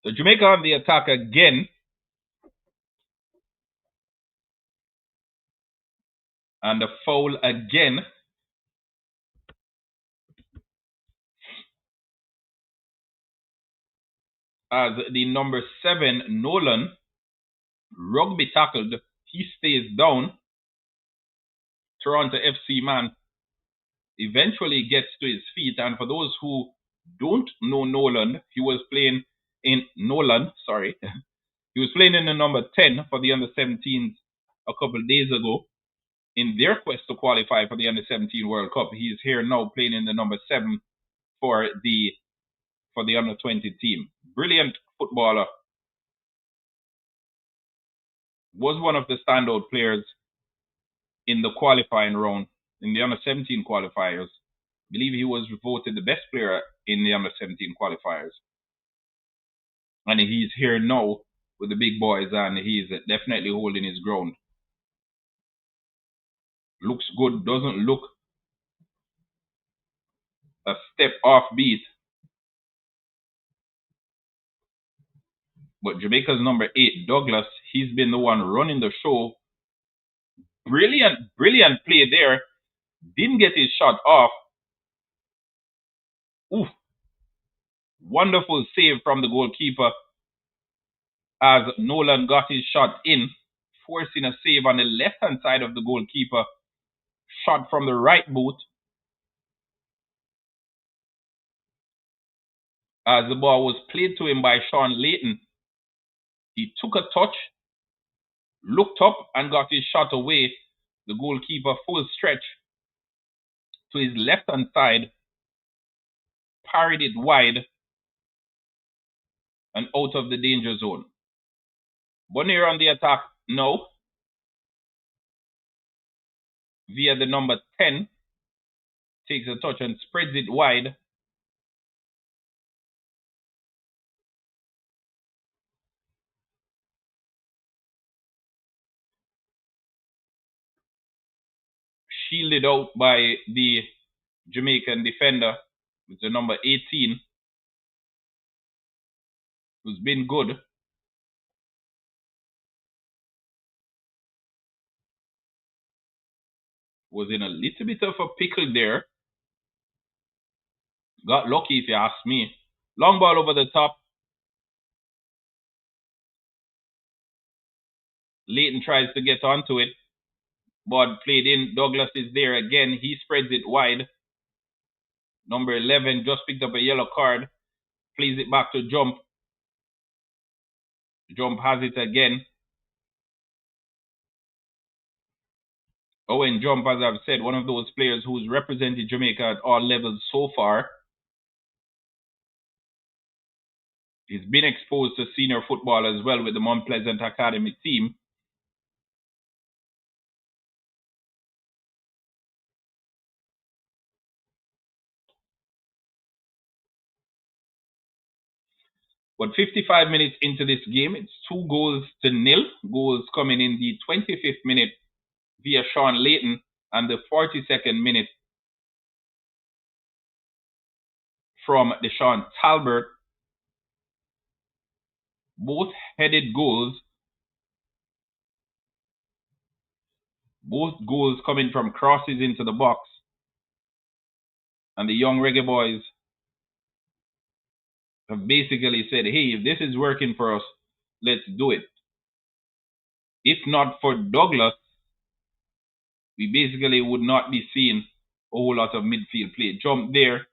So Jamaica on the attack again. And a foul again. As the number 7, Nolan, rugby tackled. He stays down. Toronto FC man eventually gets to his feet. And for those who don't know Nolan, he was playing in Nolan, sorry. He was playing in the number 10 for the under 17s a couple of days ago. In their quest to qualify for the under 17 World Cup, he is here now playing in the number 7 for the under 20 team. Brilliant footballer. Was one of the standout players in the qualifying round in the under 17 qualifiers. I believe he was voted the best player in the under 17 qualifiers. And he's here now with the big boys, and he's definitely holding his ground. Looks good, doesn't look a step off beat. But Jamaica's number 8, Douglas, he's been the one running the show. Brilliant play there. Didn't get his shot off. Oof. Wonderful save from the goalkeeper as Nolan got his shot in forcing a save on the left hand side of the goalkeeper. Shot from the right boot as the ball was played to him by Sean Layton. He took a touch, looked up, and got his shot away. The goalkeeper full stretch to his left hand side, parried it wide and out of the danger zone. Bonaire on the attack now via the number 10. Takes a touch and spreads it wide. Shielded out by the Jamaican defender with the number 18, who's been good. Was in a little bit of a pickle there. Got lucky if you ask me. Long ball over the top. Leighton tries to get onto it. Ball played in. Douglas is there again. He spreads it wide. Number 11 just picked up a yellow card. Plays it back to Jump. Jump has it again. Owen Jump, as I've said, one of those players who's represented Jamaica at all levels so far. He's been exposed to senior football as well with the Mount Pleasant Academy team. But 55 minutes into this game, it's 2-0. Goals coming in the 25th minute via Sean Layton and the 42nd minute from Deshaun Talbert. Both headed goals. Both goals coming from crosses into the box. And the young Reggae Boys have basically said, hey, if this is working for us, let's do it. If not for Douglas, we basically would not be seeing a whole lot of midfield play. Jump there,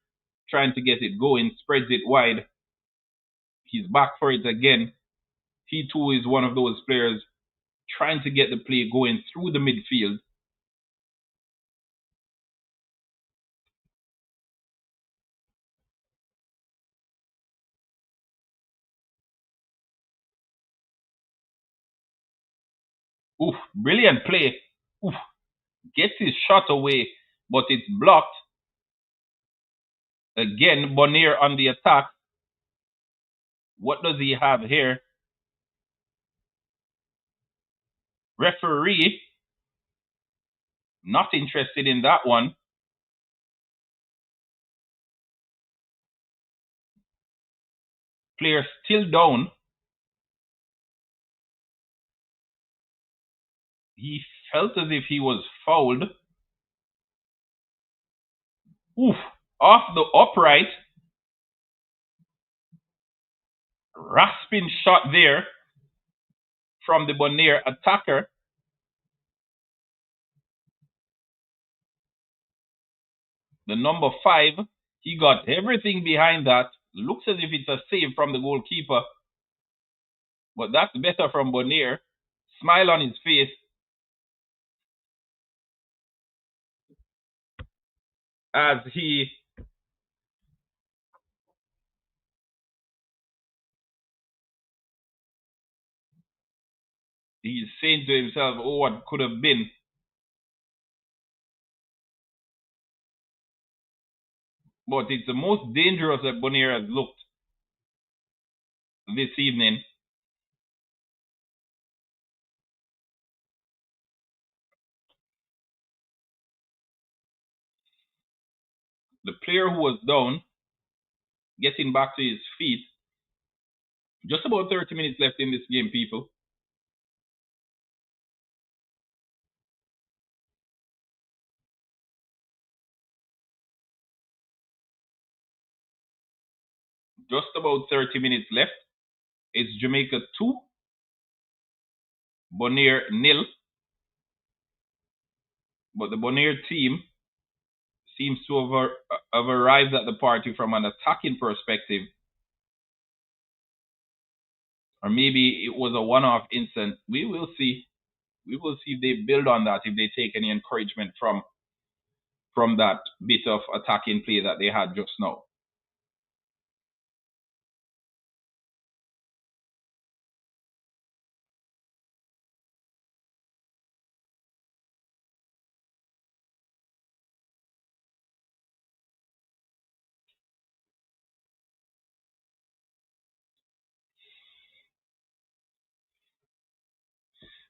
trying to get it going, spreads it wide. He's back for it again. He too is one of those players trying to get the play going through the midfield. Oof, brilliant play. Oof, gets his shot away, but it's blocked. Again, Bonaire on the attack. What does he have here? Referee, not interested in that one. Player still down. He felt as if he was fouled. Oof, off the upright. Rasping shot there from the Bonaire attacker. The number 5, he got everything behind that. Looks as if it's a save from the goalkeeper. But that's better from Bonaire. Smile on his face. As he's saying to himself, oh, what could have been. But it's the most dangerous that Bonaire has looked this evening. The player who was down, getting back to his feet. Just about 30 minutes left in this game, people. Just about 30 minutes left. It's Jamaica 2, Bonaire nil. But the Bonaire team seems to have arrived at the party from an attacking perspective, or maybe it was a one-off incident. We will see. We will see if they build on that, if they take any encouragement from that bit of attacking play that they had just now.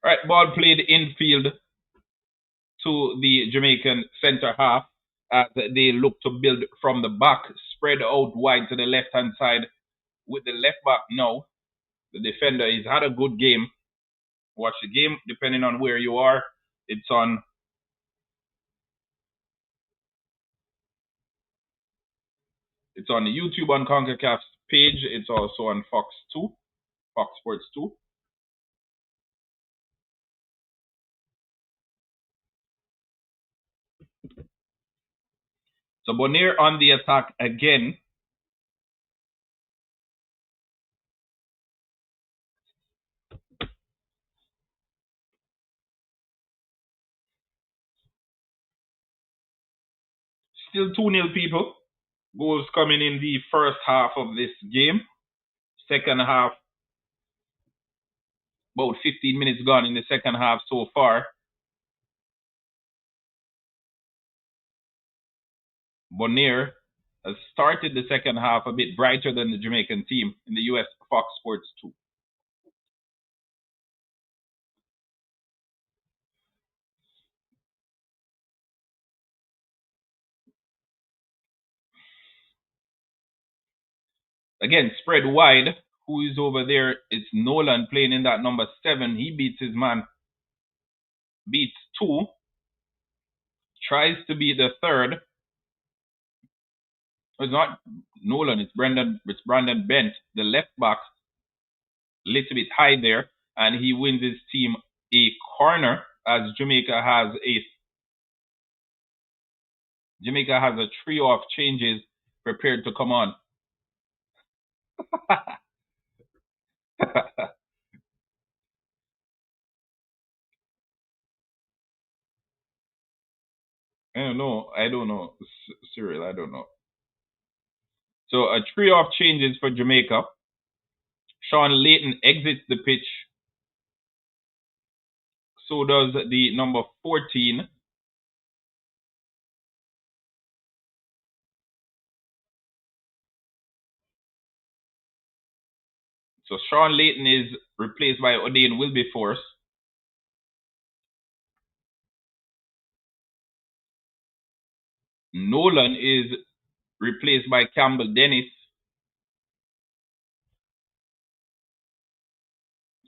All right, ball played infield to the Jamaican center half as they look to build from the back, spread out wide to the left-hand side with the left back now. The defender has had a good game. Watch the game, depending on where you are. It's on the YouTube on CONCACAF's page. It's also on Fox 2, Fox Sports 2. So Bonaire on the attack again. Still 2-0 people. Goals coming in the first half of this game. Second half, about 15 minutes gone in the second half so far. Bonaire has started the second half a bit brighter than the Jamaican team in the US Fox Sports 2. Again, spread wide. Who is over there? It's Nolan playing in that number 7. He beats his man. Beats 2. Tries to be the third. It's not Nolan, it's Brandon Bent, the left back. A little bit high there. And he wins his team a corner as Jamaica has a trio of changes prepared to come on. I don't know. Cyril, I don't know. So a trio of changes for Jamaica. Sean Layton exits the pitch. So does the number 14. So Sean Layton is replaced by O'Dane Wilberforce. Nolan is replaced by Campbell Dennis.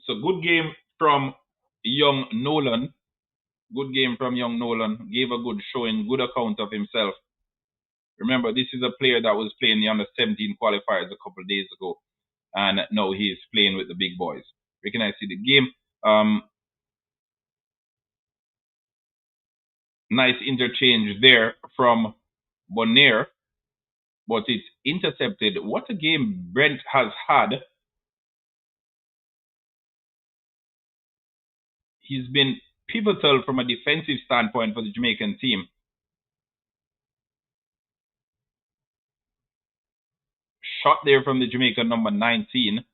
So good game from young Nolan. Good game from young Nolan. Gave a good showing, good account of himself. Remember, this is a player that was playing the under-17 qualifiers a couple of days ago. And now he's playing with the big boys. We can see the game. Nice interchange there from Bonaire, but it's intercepted. What a game Brent has had. He's been pivotal from a defensive standpoint for the Jamaican team. Shot there from the Jamaican number 19,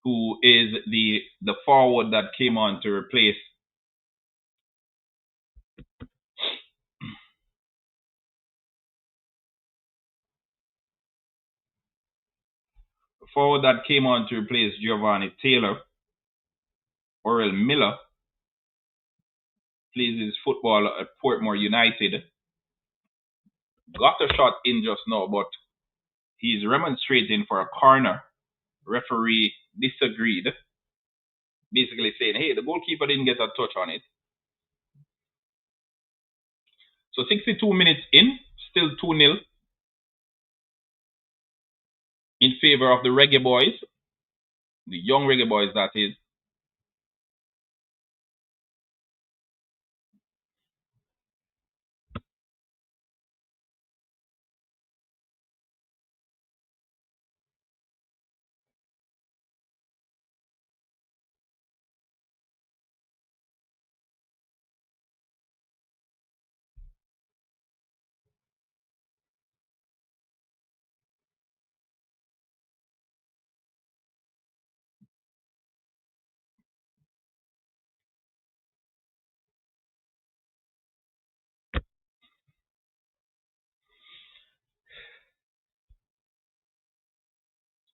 who is the forward that came on to replace Giovanni Taylor. Orel Miller plays his football at Portmore United. Got a shot in just now, but he's remonstrating for a corner. Referee disagreed, basically saying, hey, the goalkeeper didn't get a touch on it. So 62 minutes in, still 2-0 in favor of the Reggae Boys, the young Reggae Boys, that is.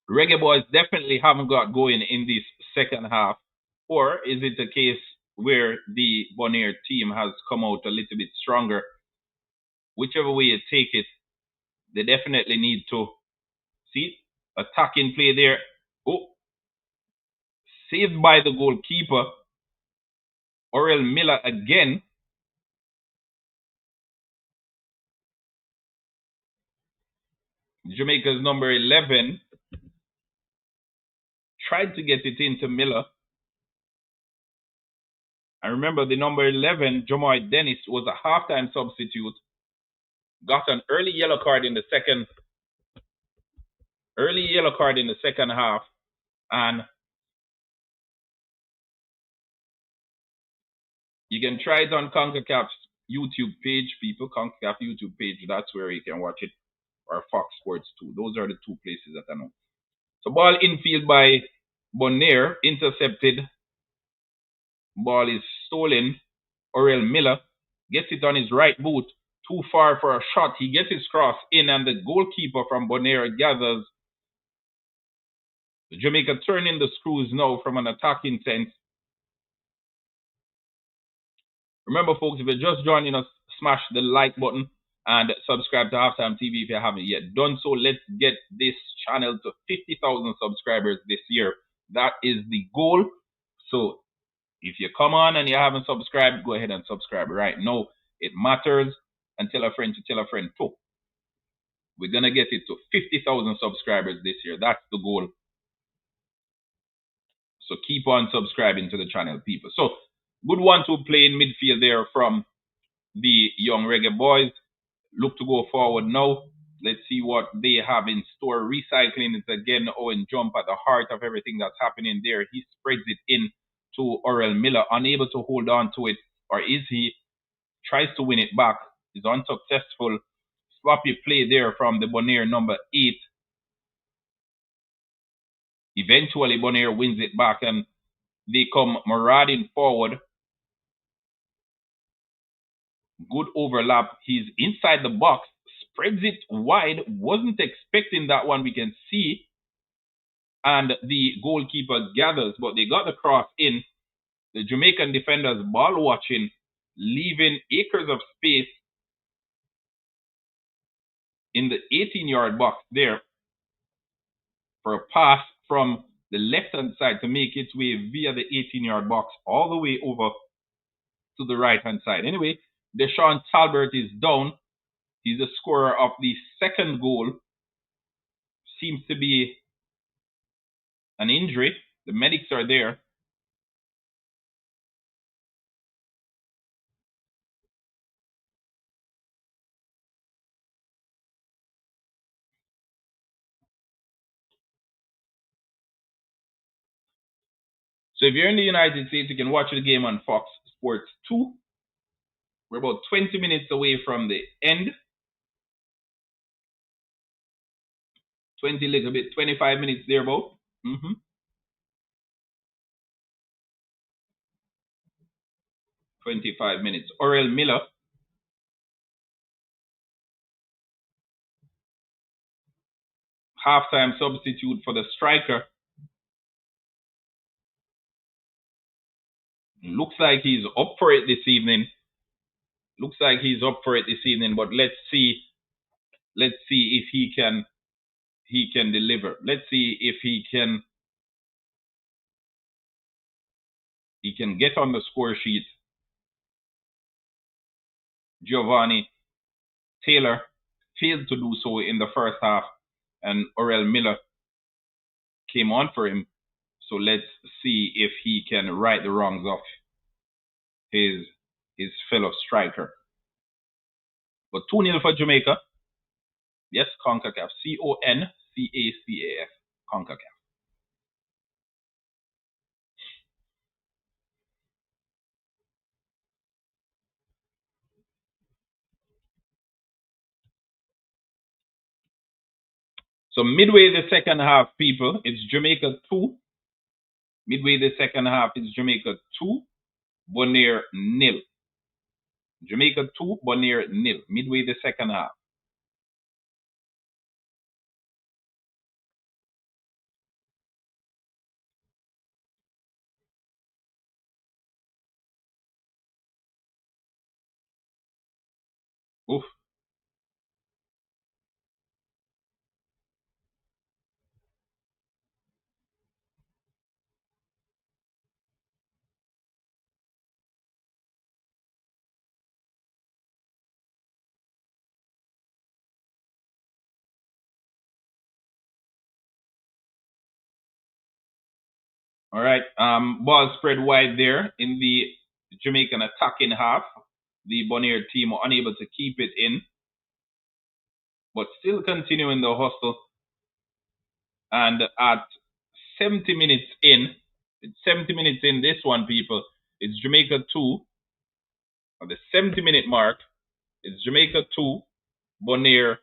Reggae Boys definitely haven't got going in this second half, or is it a case where the Bonaire team has come out a little bit stronger? Whichever way you take it, they definitely need to see attacking play there. Oh, saved by the goalkeeper, Orel Miller again. Jamaica's number 11 tried to get it into Miller. I remember the number 11, Jamoy Dennis, was a halftime substitute. Got an early yellow card in the second half, and you can try it on CONCACAF's YouTube page, people. CONCACAF YouTube page, that's where you can watch it, or Fox Sports 2. Those are the two places that I know. So ball infield by Bonaire, intercepted. Ball is stolen. Orel Miller gets it on his right boot, too far for a shot. He gets his cross in, and the goalkeeper from Bonaire gathers. Jamaica turning the screws now from an attacking sense. Remember, folks, if you're just joining us, smash the like button and subscribe to Halftime TV if you haven't yet done so. Let's get this channel to 50,000 subscribers this year. That is the goal. So if you come on and you haven't subscribed, go ahead and subscribe right now. It matters. And tell a friend to tell a friend too. We're going to get it to 50,000 subscribers this year. That's the goal. So keep on subscribing to the channel, people. So good 1-2 play in midfield there from the young Reggae Boys. Look to go forward now. Let's see what they have in store. Recycling is again Owen Jump at the heart of everything that's happening there. He spreads it in to Orel Miller, unable to hold on to it, or is he? Tries to win it back. Is unsuccessful. Sloppy play there from the Bonaire number 8. Eventually, Bonaire wins it back and they come marauding forward. Good overlap. He's inside the box, spreads it wide. Wasn't expecting that one, we can see. And the goalkeeper gathers, but they got the cross in. The Jamaican defenders ball watching, leaving acres of space in the 18-yard box there for a pass from the left-hand side to make its way via the 18-yard box all the way over to the right-hand side. Anyway, Deshaun Talbert is down. He's the scorer of the second goal. Seems to be an injury. The medics are there. So if you're in the United States, you can watch the game on Fox Sports 2. We're about 20 minutes away from the end. 20 little bit, 25 minutes there about. 25 minutes. Orel Miller. Halftime substitute for the striker. Looks like he's up for it this evening. But let's see if he can deliver. Let's see if he can get on the score sheet. Giovanni Taylor failed to do so in the first half, and Orel Miller came on for him. So let's see if he can right the wrongs of his fellow striker. But 2-0 for Jamaica. Yes, CONCACAF. CONCACAF. CONCACAF. So midway the second half, people, it's Jamaica 2. Midway the second half, it's Jamaica 2, Bonaire 0. Jamaica 2, Bonaire 0. Midway the second half. All right. Ball spread wide there in the Jamaican attacking half. The Bonaire team were unable to keep it in, but still continuing the hustle. And at 70 minutes in, it's 70 minutes in this one, people. It's Jamaica 2. At the 70-minute mark, it's Jamaica 2, Bonaire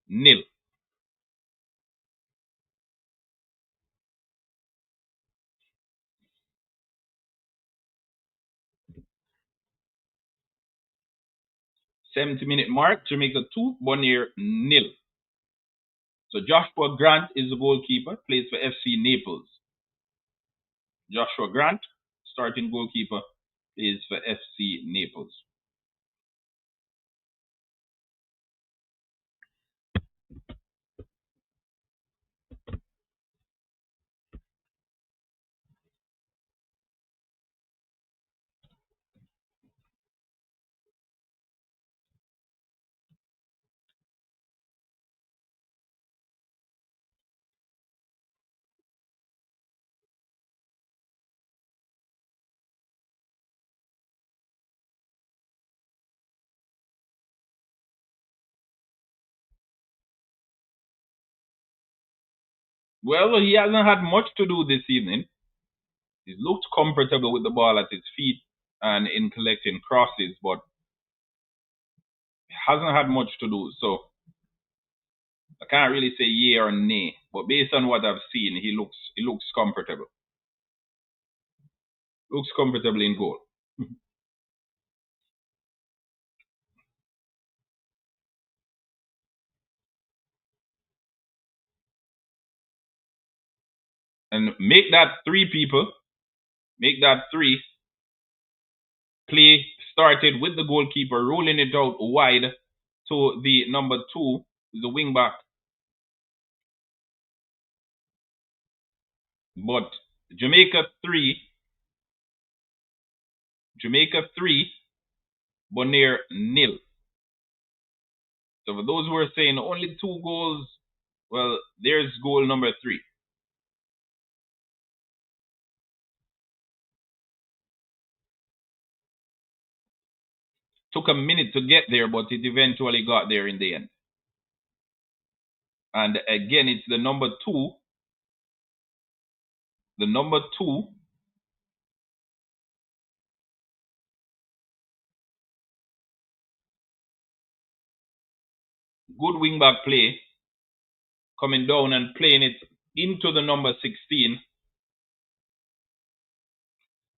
nil. 70-minute mark, Jamaica 2, Bonaire nil. So Joshua Grant is the goalkeeper, plays for FC Naples. Joshua Grant, starting goalkeeper, plays for FC Naples. Well, he hasn't had much to do this evening. He's looked comfortable with the ball at his feet and in collecting crosses, but hasn't had much to do. So I can't really say yay or nay. But based on what I've seen, he looks comfortable. Looks comfortable in goal. And make that three, people. Make that three. Play started with the goalkeeper rolling it out wide to the number 2, the wing back. But Jamaica 3, Jamaica 3, Bonaire nil. So for those who are saying only 2 goals, well, there's goal number 3. Took a minute to get there, but it eventually got there in the end. And again, it's the number 2. The number 2. Good wing back play. Coming down and playing it into the number 16.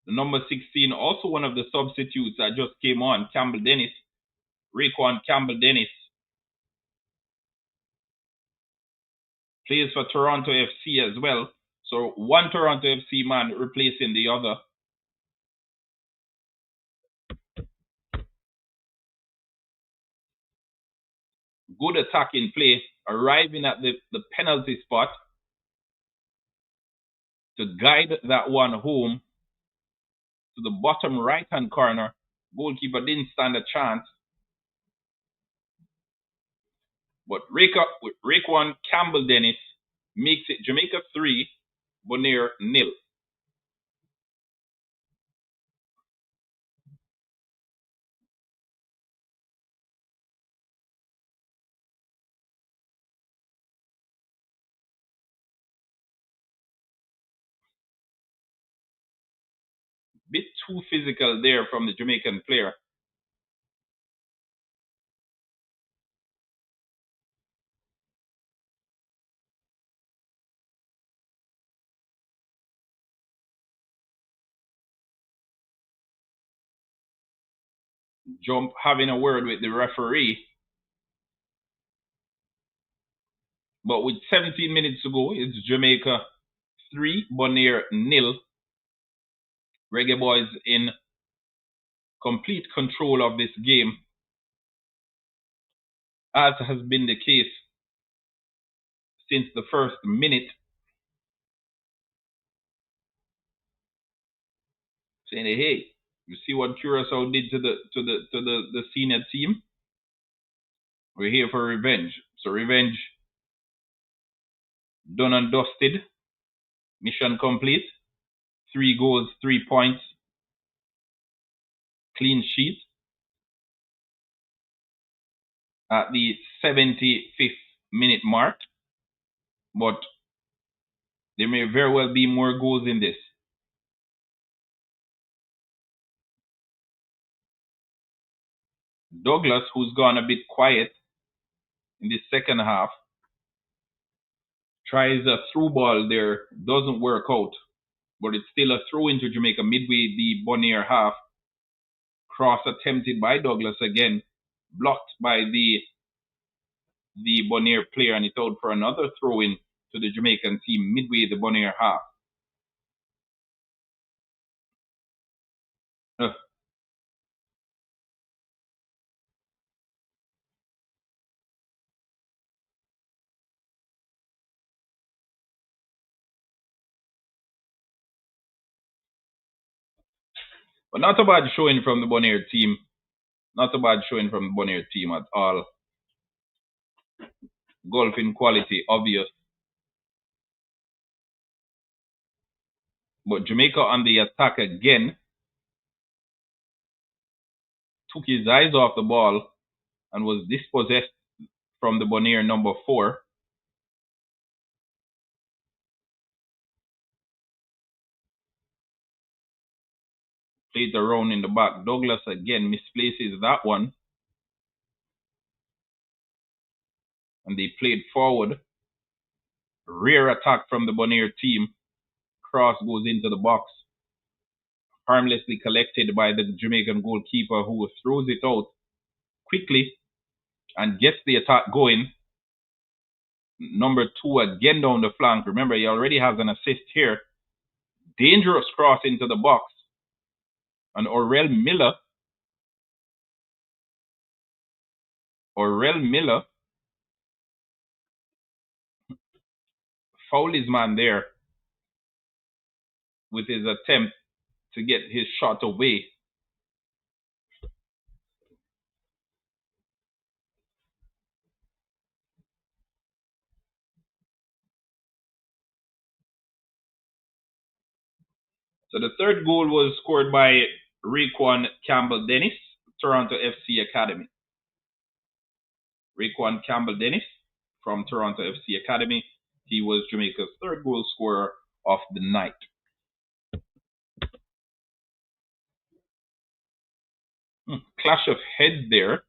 The number 16, also one of the substitutes that just came on, Campbell Dennis. Raquan Campbell Dennis plays for Toronto FC as well. So one Toronto FC man replacing the other. Good attacking play, arriving at the penalty spot to guide that one home to the bottom right-hand corner. Goalkeeper didn't stand a chance. But Raquan Campbell Dennis makes it Jamaica 3, Bonaire nil. Bit too physical there from the Jamaican player. Jump having a word with the referee. But with 17 minutes to go, it's Jamaica 3, Bonaire nil. Reggae Boys in complete control of this game, as has been the case since the first minute. Saying, hey, you see what Curacao did to the senior team? We're here for revenge. So revenge done and dusted. Mission complete. 3 goals, 3 points, clean sheet at the 75th minute mark. But there may very well be more goals in this. Douglas, who's gone a bit quiet in the second half, tries a through ball there, doesn't work out, but it's still a throw into Jamaica midway the Bonaire half. Cross attempted by Douglas again, blocked by the Bonaire player, and it's out for another throw in to the Jamaican team midway the Bonaire half. Uh, but not a bad showing from the Bonaire team. Not a bad showing from the Bonaire team at all. Golfing quality, obvious. But Jamaica on the attack again took his eyes off the ball and was dispossessed from the Bonaire number 4. Played around in the back. Douglas again misplaces that one. And they played forward. Rear attack from the Bonaire team. Cross goes into the box. Harmlessly collected by the Jamaican goalkeeper, who throws it out quickly and gets the attack going. Number 2 again down the flank. Remember, he already has an assist here. Dangerous cross into the box. And Orel Miller fouled his man there with his attempt to get his shot away. So the third goal was scored by Raekwon Campbell Dennis, Toronto FC Academy. Raekwon Campbell Dennis from Toronto FC Academy. He was Jamaica's third goal scorer of the night. Clash of heads there.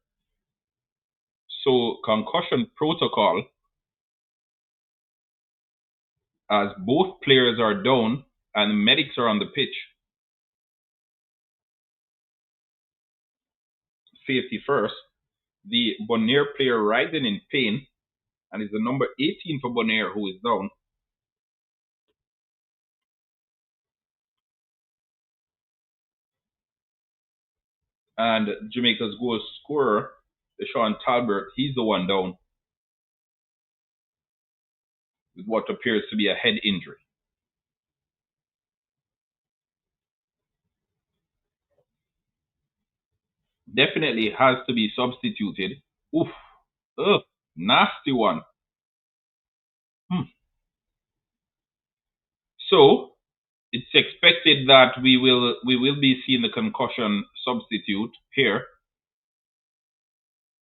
So concussion protocol, as both players are down and medics are on the pitch. Safety first. The Bonaire player writhing in pain, and it's the number 18 for Bonaire who is down. And Jamaica's goal scorer, Deshaun Talbert, he's the one down with what appears to be a head injury. Definitely has to be substituted. Oof. Ugh. Nasty one. So it's expected that we will be seeing the concussion substitute here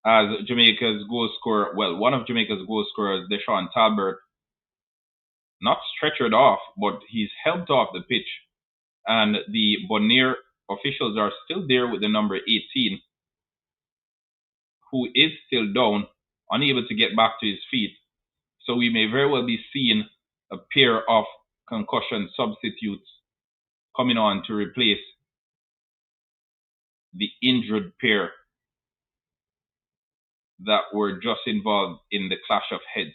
as Jamaica's goal scorer. Well, one of Jamaica's goal scorers, Deshaun Talbert, not stretchered off, but he's helped off the pitch. And the Bonaire officials are still there with the number 18, who is still down, unable to get back to his feet. So we may very well be seeing a pair of concussion substitutes coming on to replace the injured pair that were just involved in the clash of heads.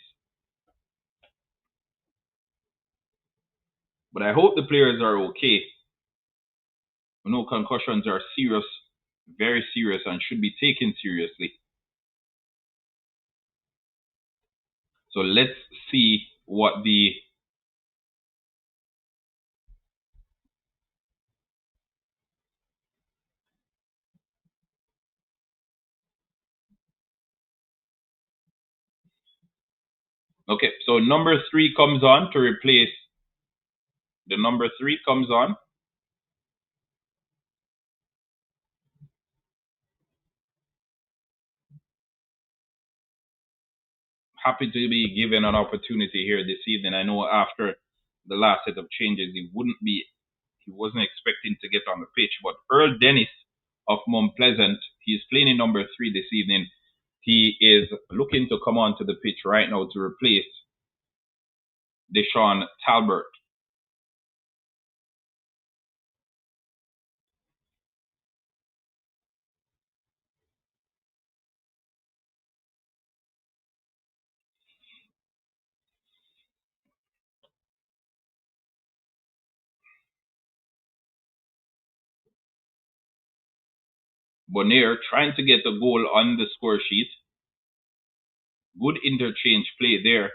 But I hope the players are okay. We know concussions are serious, very serious, and should be taken seriously. So let's see what the okay. So number 3 comes on to replace The number three comes on. Happy to be given an opportunity here this evening. I know after the last set of changes, he wasn't expecting to get on the pitch, but Earl Dennis of Mount Pleasant, he's playing in number three this evening. He is looking to come onto the pitch right now to replace Deshaun Talbert. Bonaire trying to get a goal on the score sheet. Good interchange play there.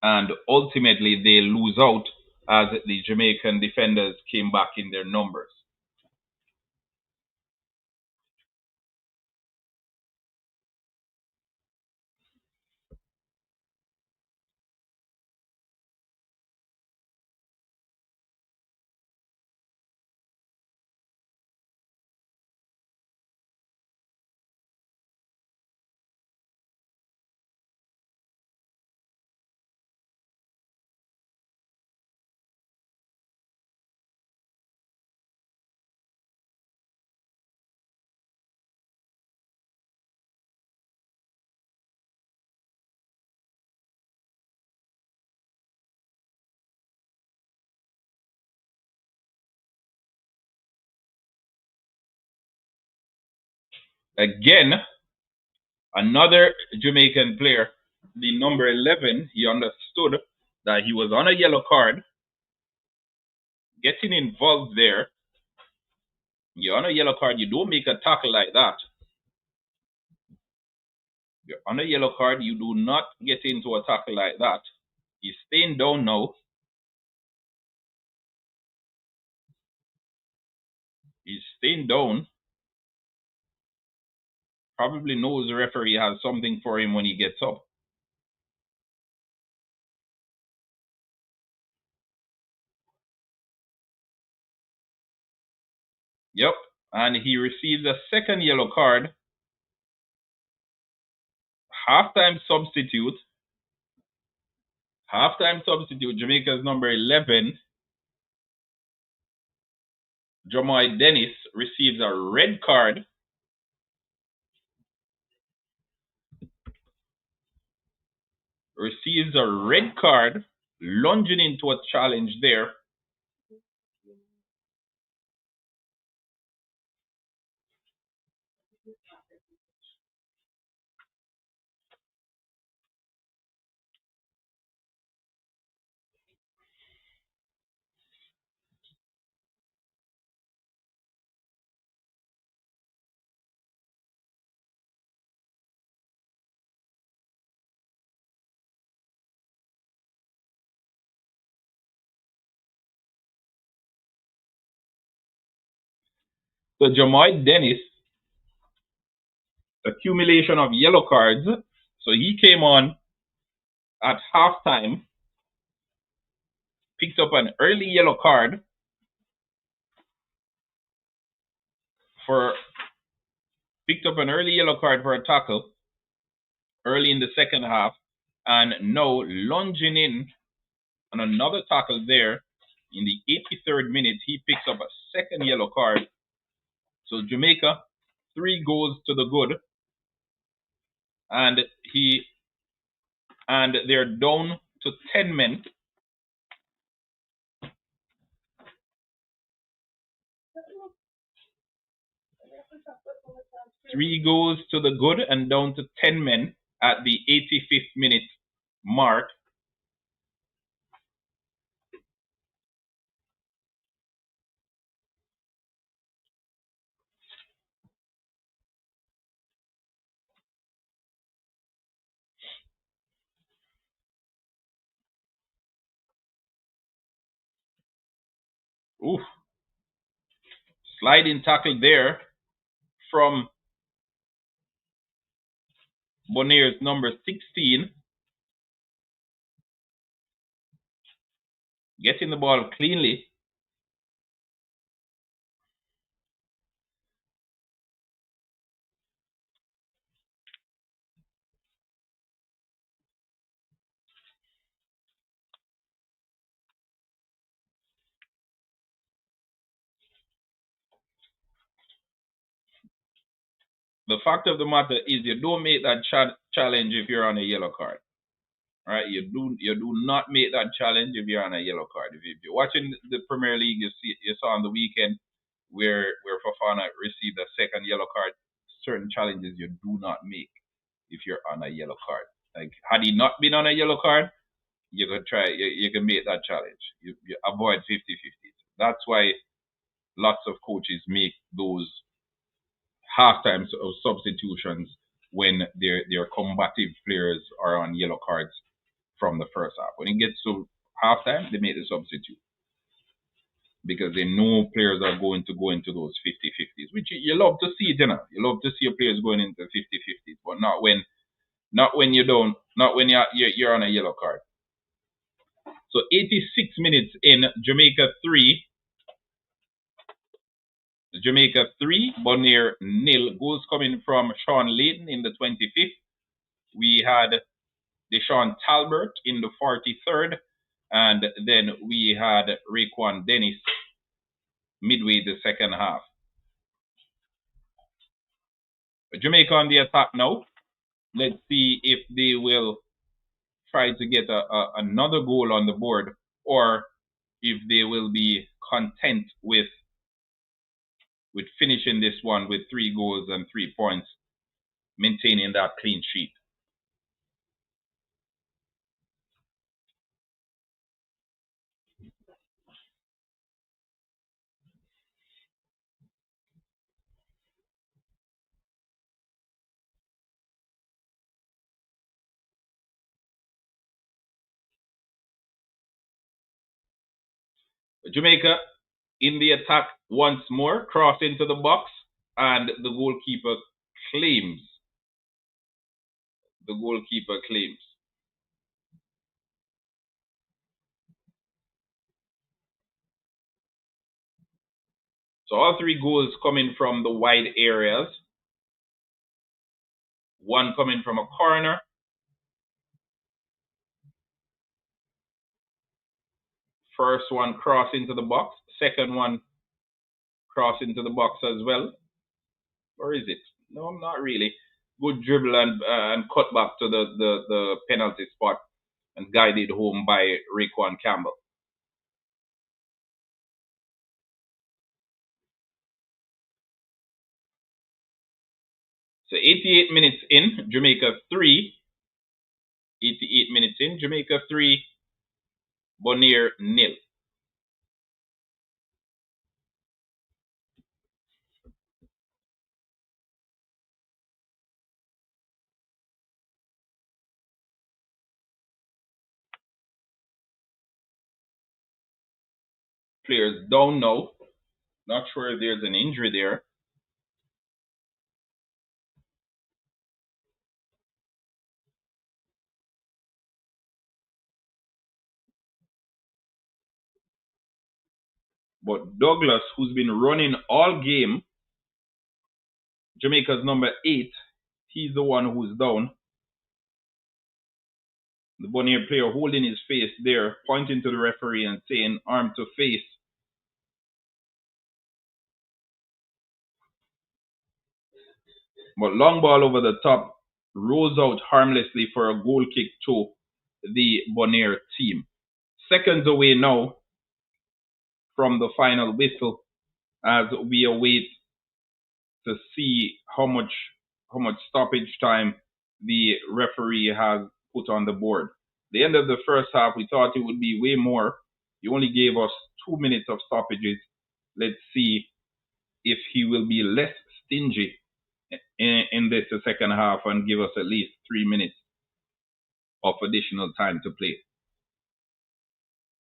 And ultimately, they lose out as the Jamaican defenders came back in their numbers. Again, another Jamaican player, the number 11, he understood that he was on a yellow card, getting involved there. You're on a yellow card, you don't make a tackle like that. You're on a yellow card, you do not get into a tackle like that. He's staying down now. He's staying down. Probably knows the referee has something for him when he gets up. Yep. And he receives a second yellow card. Halftime substitute. Halftime substitute, Jamaica's number 11, Jamoy Dennis, receives a red card. Receives a red card, lunging into a challenge there. So Jamoy Dennis, accumulation of yellow cards. So he came on at halftime, picked up an early yellow card for a tackle early in the second half, and now lunging in on another tackle there in the 83rd minute, he picks up a second yellow card. So Jamaica, 3 goals to the good, and they're down to 10 men. Three goals to the good and down to 10 men at the 85th minute mark. Oof. Sliding tackle there from Bonaire's number 16, getting the ball cleanly. The fact of the matter is you don't make that challenge if you're on a yellow card. Right? You do not make that challenge if you're on a yellow card. If you're watching the Premier League, you saw on the weekend where Fofana received a second yellow card. Certain challenges you do not make if you're on a yellow card. Like had he not been on a yellow card, you could try. You can make that challenge. You avoid 50-50s. That's why lots of coaches make those halftime substitutions when their combative players are on yellow cards from the first half. When it gets to halftime, they make the substitute because they know players are going to go into those 50-50s, which you love to see, you know. You love to see your players going into 50-50s, but not when you don't, not when you're on a yellow card. So 86 minutes in, Jamaica 3, Bonaire nil. Goals coming from Sean Layton in the 25th. We had Deshaun Talbert in the 43rd, and then we had Raekwon Dennis midway the second half. Jamaica on the attack now. Let's see if they will try to get another goal on the board, or if they will be content with finishing this one with 3 goals and 3 points, maintaining that clean sheet. Jamaica in the attack once more, cross into the box, and the goalkeeper claims. So all 3 goals coming from the wide areas. One coming from a corner. First one cross into the box. Second one cross into the box as well. Or is it? No, not really. Good dribble and cut back to the penalty spot and guided home by Raekwon Campbell. So 88 minutes in, Jamaica 3. 88 minutes in, Jamaica 3, Bonaire nil. Players don't know. Not sure if there's an injury there. But Douglas, who's been running all game, Jamaica's number 8, he's the one who's down. The Bonaire player holding his face there, pointing to the referee and saying arm to face. But long ball over the top, rolls out harmlessly for a goal kick to the Bonaire team. Seconds away now from the final whistle as we await to see how much stoppage time the referee has put on the board. The end of the first half, we thought it would be way more. He only gave us 2 minutes of stoppages. Let's see if he will be less stingy in this second half and give us at least 3 minutes of additional time to play.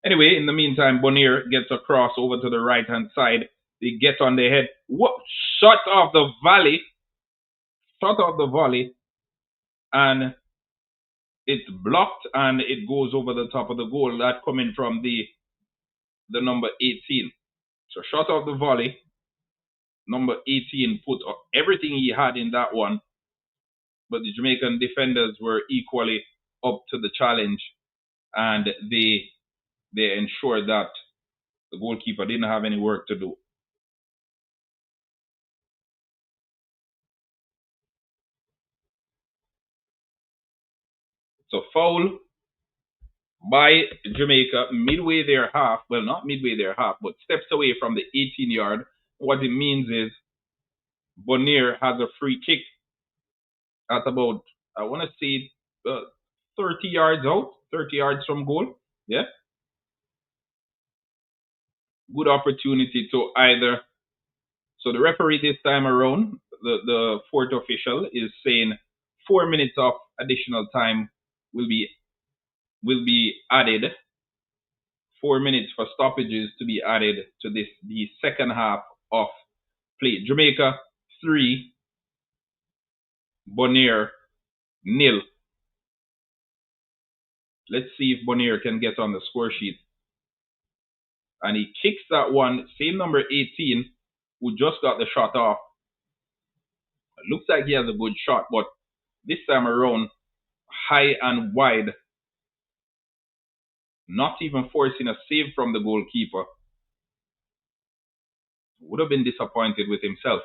Anyway, in the meantime, Bonaire gets across over to the right-hand side. They get on their head. What? Shot off the volley. and it's blocked and it goes over the top of the goal. That coming from the number 18. So shot off the volley, number 18 put everything he had in that one, but the Jamaican defenders were equally up to the challenge, and they ensured that the goalkeeper didn't have any work to do. So foul by Jamaica midway their half. Well, not midway their half, but steps away from the 18-yard. What it means is Bonaire has a free kick at about, I want to say, 30 yards out, 30 yards from goal. Yeah. Good opportunity to either. So the referee this time around, the fourth official, is saying 4 minutes of additional time will be added. 4 minutes for stoppages to be added to the second half of play. Jamaica 3, Bonaire 0. Let's see if Bonaire can get on the score sheet. And he kicks that one, same number 18, who just got the shot off. It looks like he has a good shot, but this time around, high and wide, not even forcing a save from the goalkeeper. Would have been disappointed with himself.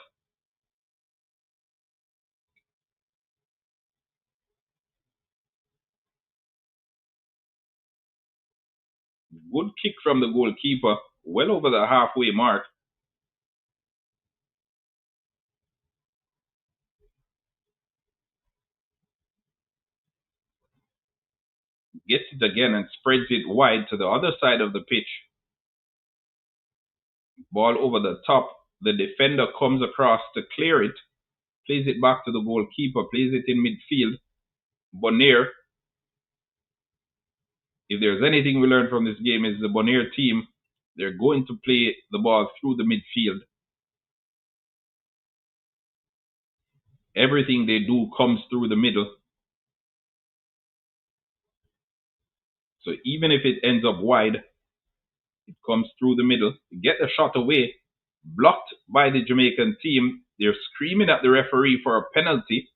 Good kick from the goalkeeper, well over the halfway mark. Gets it again and spreads it wide to the other side of the pitch. Ball over the top. The defender comes across to clear it, plays it back to the goalkeeper, plays it in midfield. Bonaire, if there's anything we learned from this game, is the Bonaire team, they're going to play the ball through the midfield. Everything they do comes through the middle. So even if it ends up wide, it comes through the middle. Get the shot away, blocked by the Jamaican team. They're screaming at the referee for a penalty.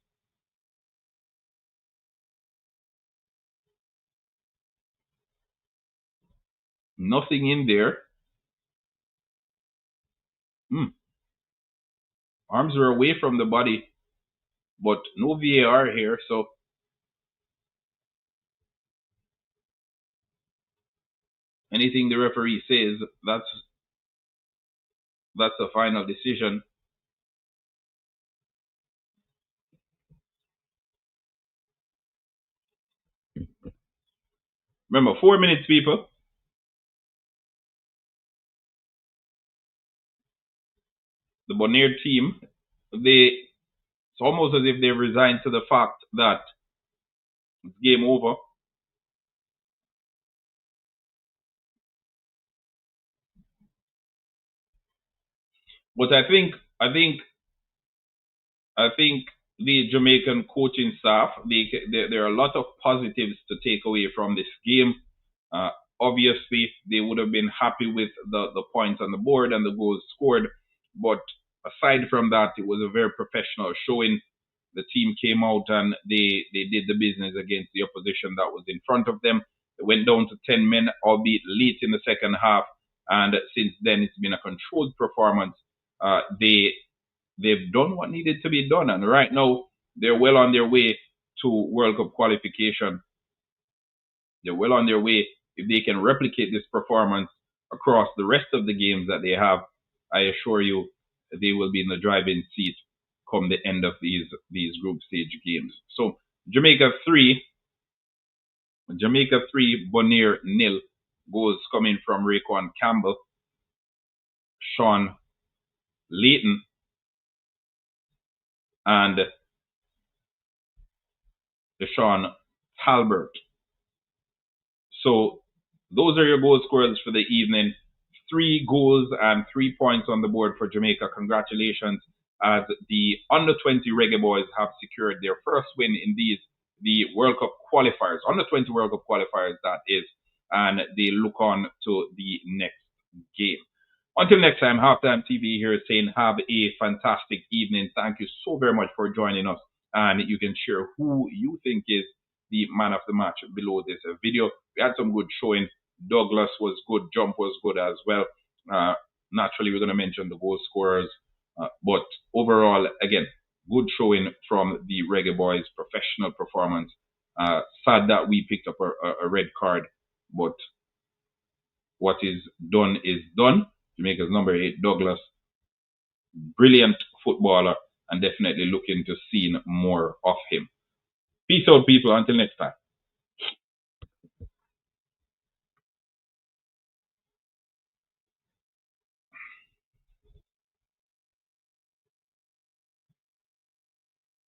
Nothing in there. Arms are away from the body, but no VAR here, so anything the referee says, that's the final decision. Remember, 4 minutes, people. The Bonaire team, it's almost as if they've resigned to the fact that it's game over. But I think the Jamaican coaching staff, there are a lot of positives to take away from this game. Obviously, they would have been happy with the points on the board and the goals scored. But aside from that, it was a very professional showing. The team came out and they did the business against the opposition that was in front of them. They went down to 10 men, albeit late in the second half. And since then, it's been a controlled performance. They've done what needed to be done. And right now, they're well on their way to World Cup qualification. They're well on their way. If they can replicate this performance across the rest of the games that they have, I assure you, they will be in the driving seat come the end of these group stage games. So Jamaica 3, Bonaire 0. Goals coming from Raekwon Campbell, Sean Layton, and Deshaun Talbert. So those are your goal scorers for the evening. 3 goals and 3 points on the board for Jamaica. Congratulations, as the under-20 Reggae Boys have secured their first win in these the World Cup qualifiers, under 20 World Cup qualifiers, that is, and they look on to the next game. Until next time, Halftime TV here is saying have a fantastic evening. Thank you so very much for joining us. And you can share who you think is the man of the match below this video. We had some good showing. Douglas was good. Jump was good as well. Naturally, we're going to mention the goal scorers. But overall, again, good showing from the Reggae Boys, professional performance. Sad that we picked up a red card, but what is done is done. Jamaica's number 8, Douglas, brilliant footballer, and definitely looking to see more of him. Peace out, people. Until next time.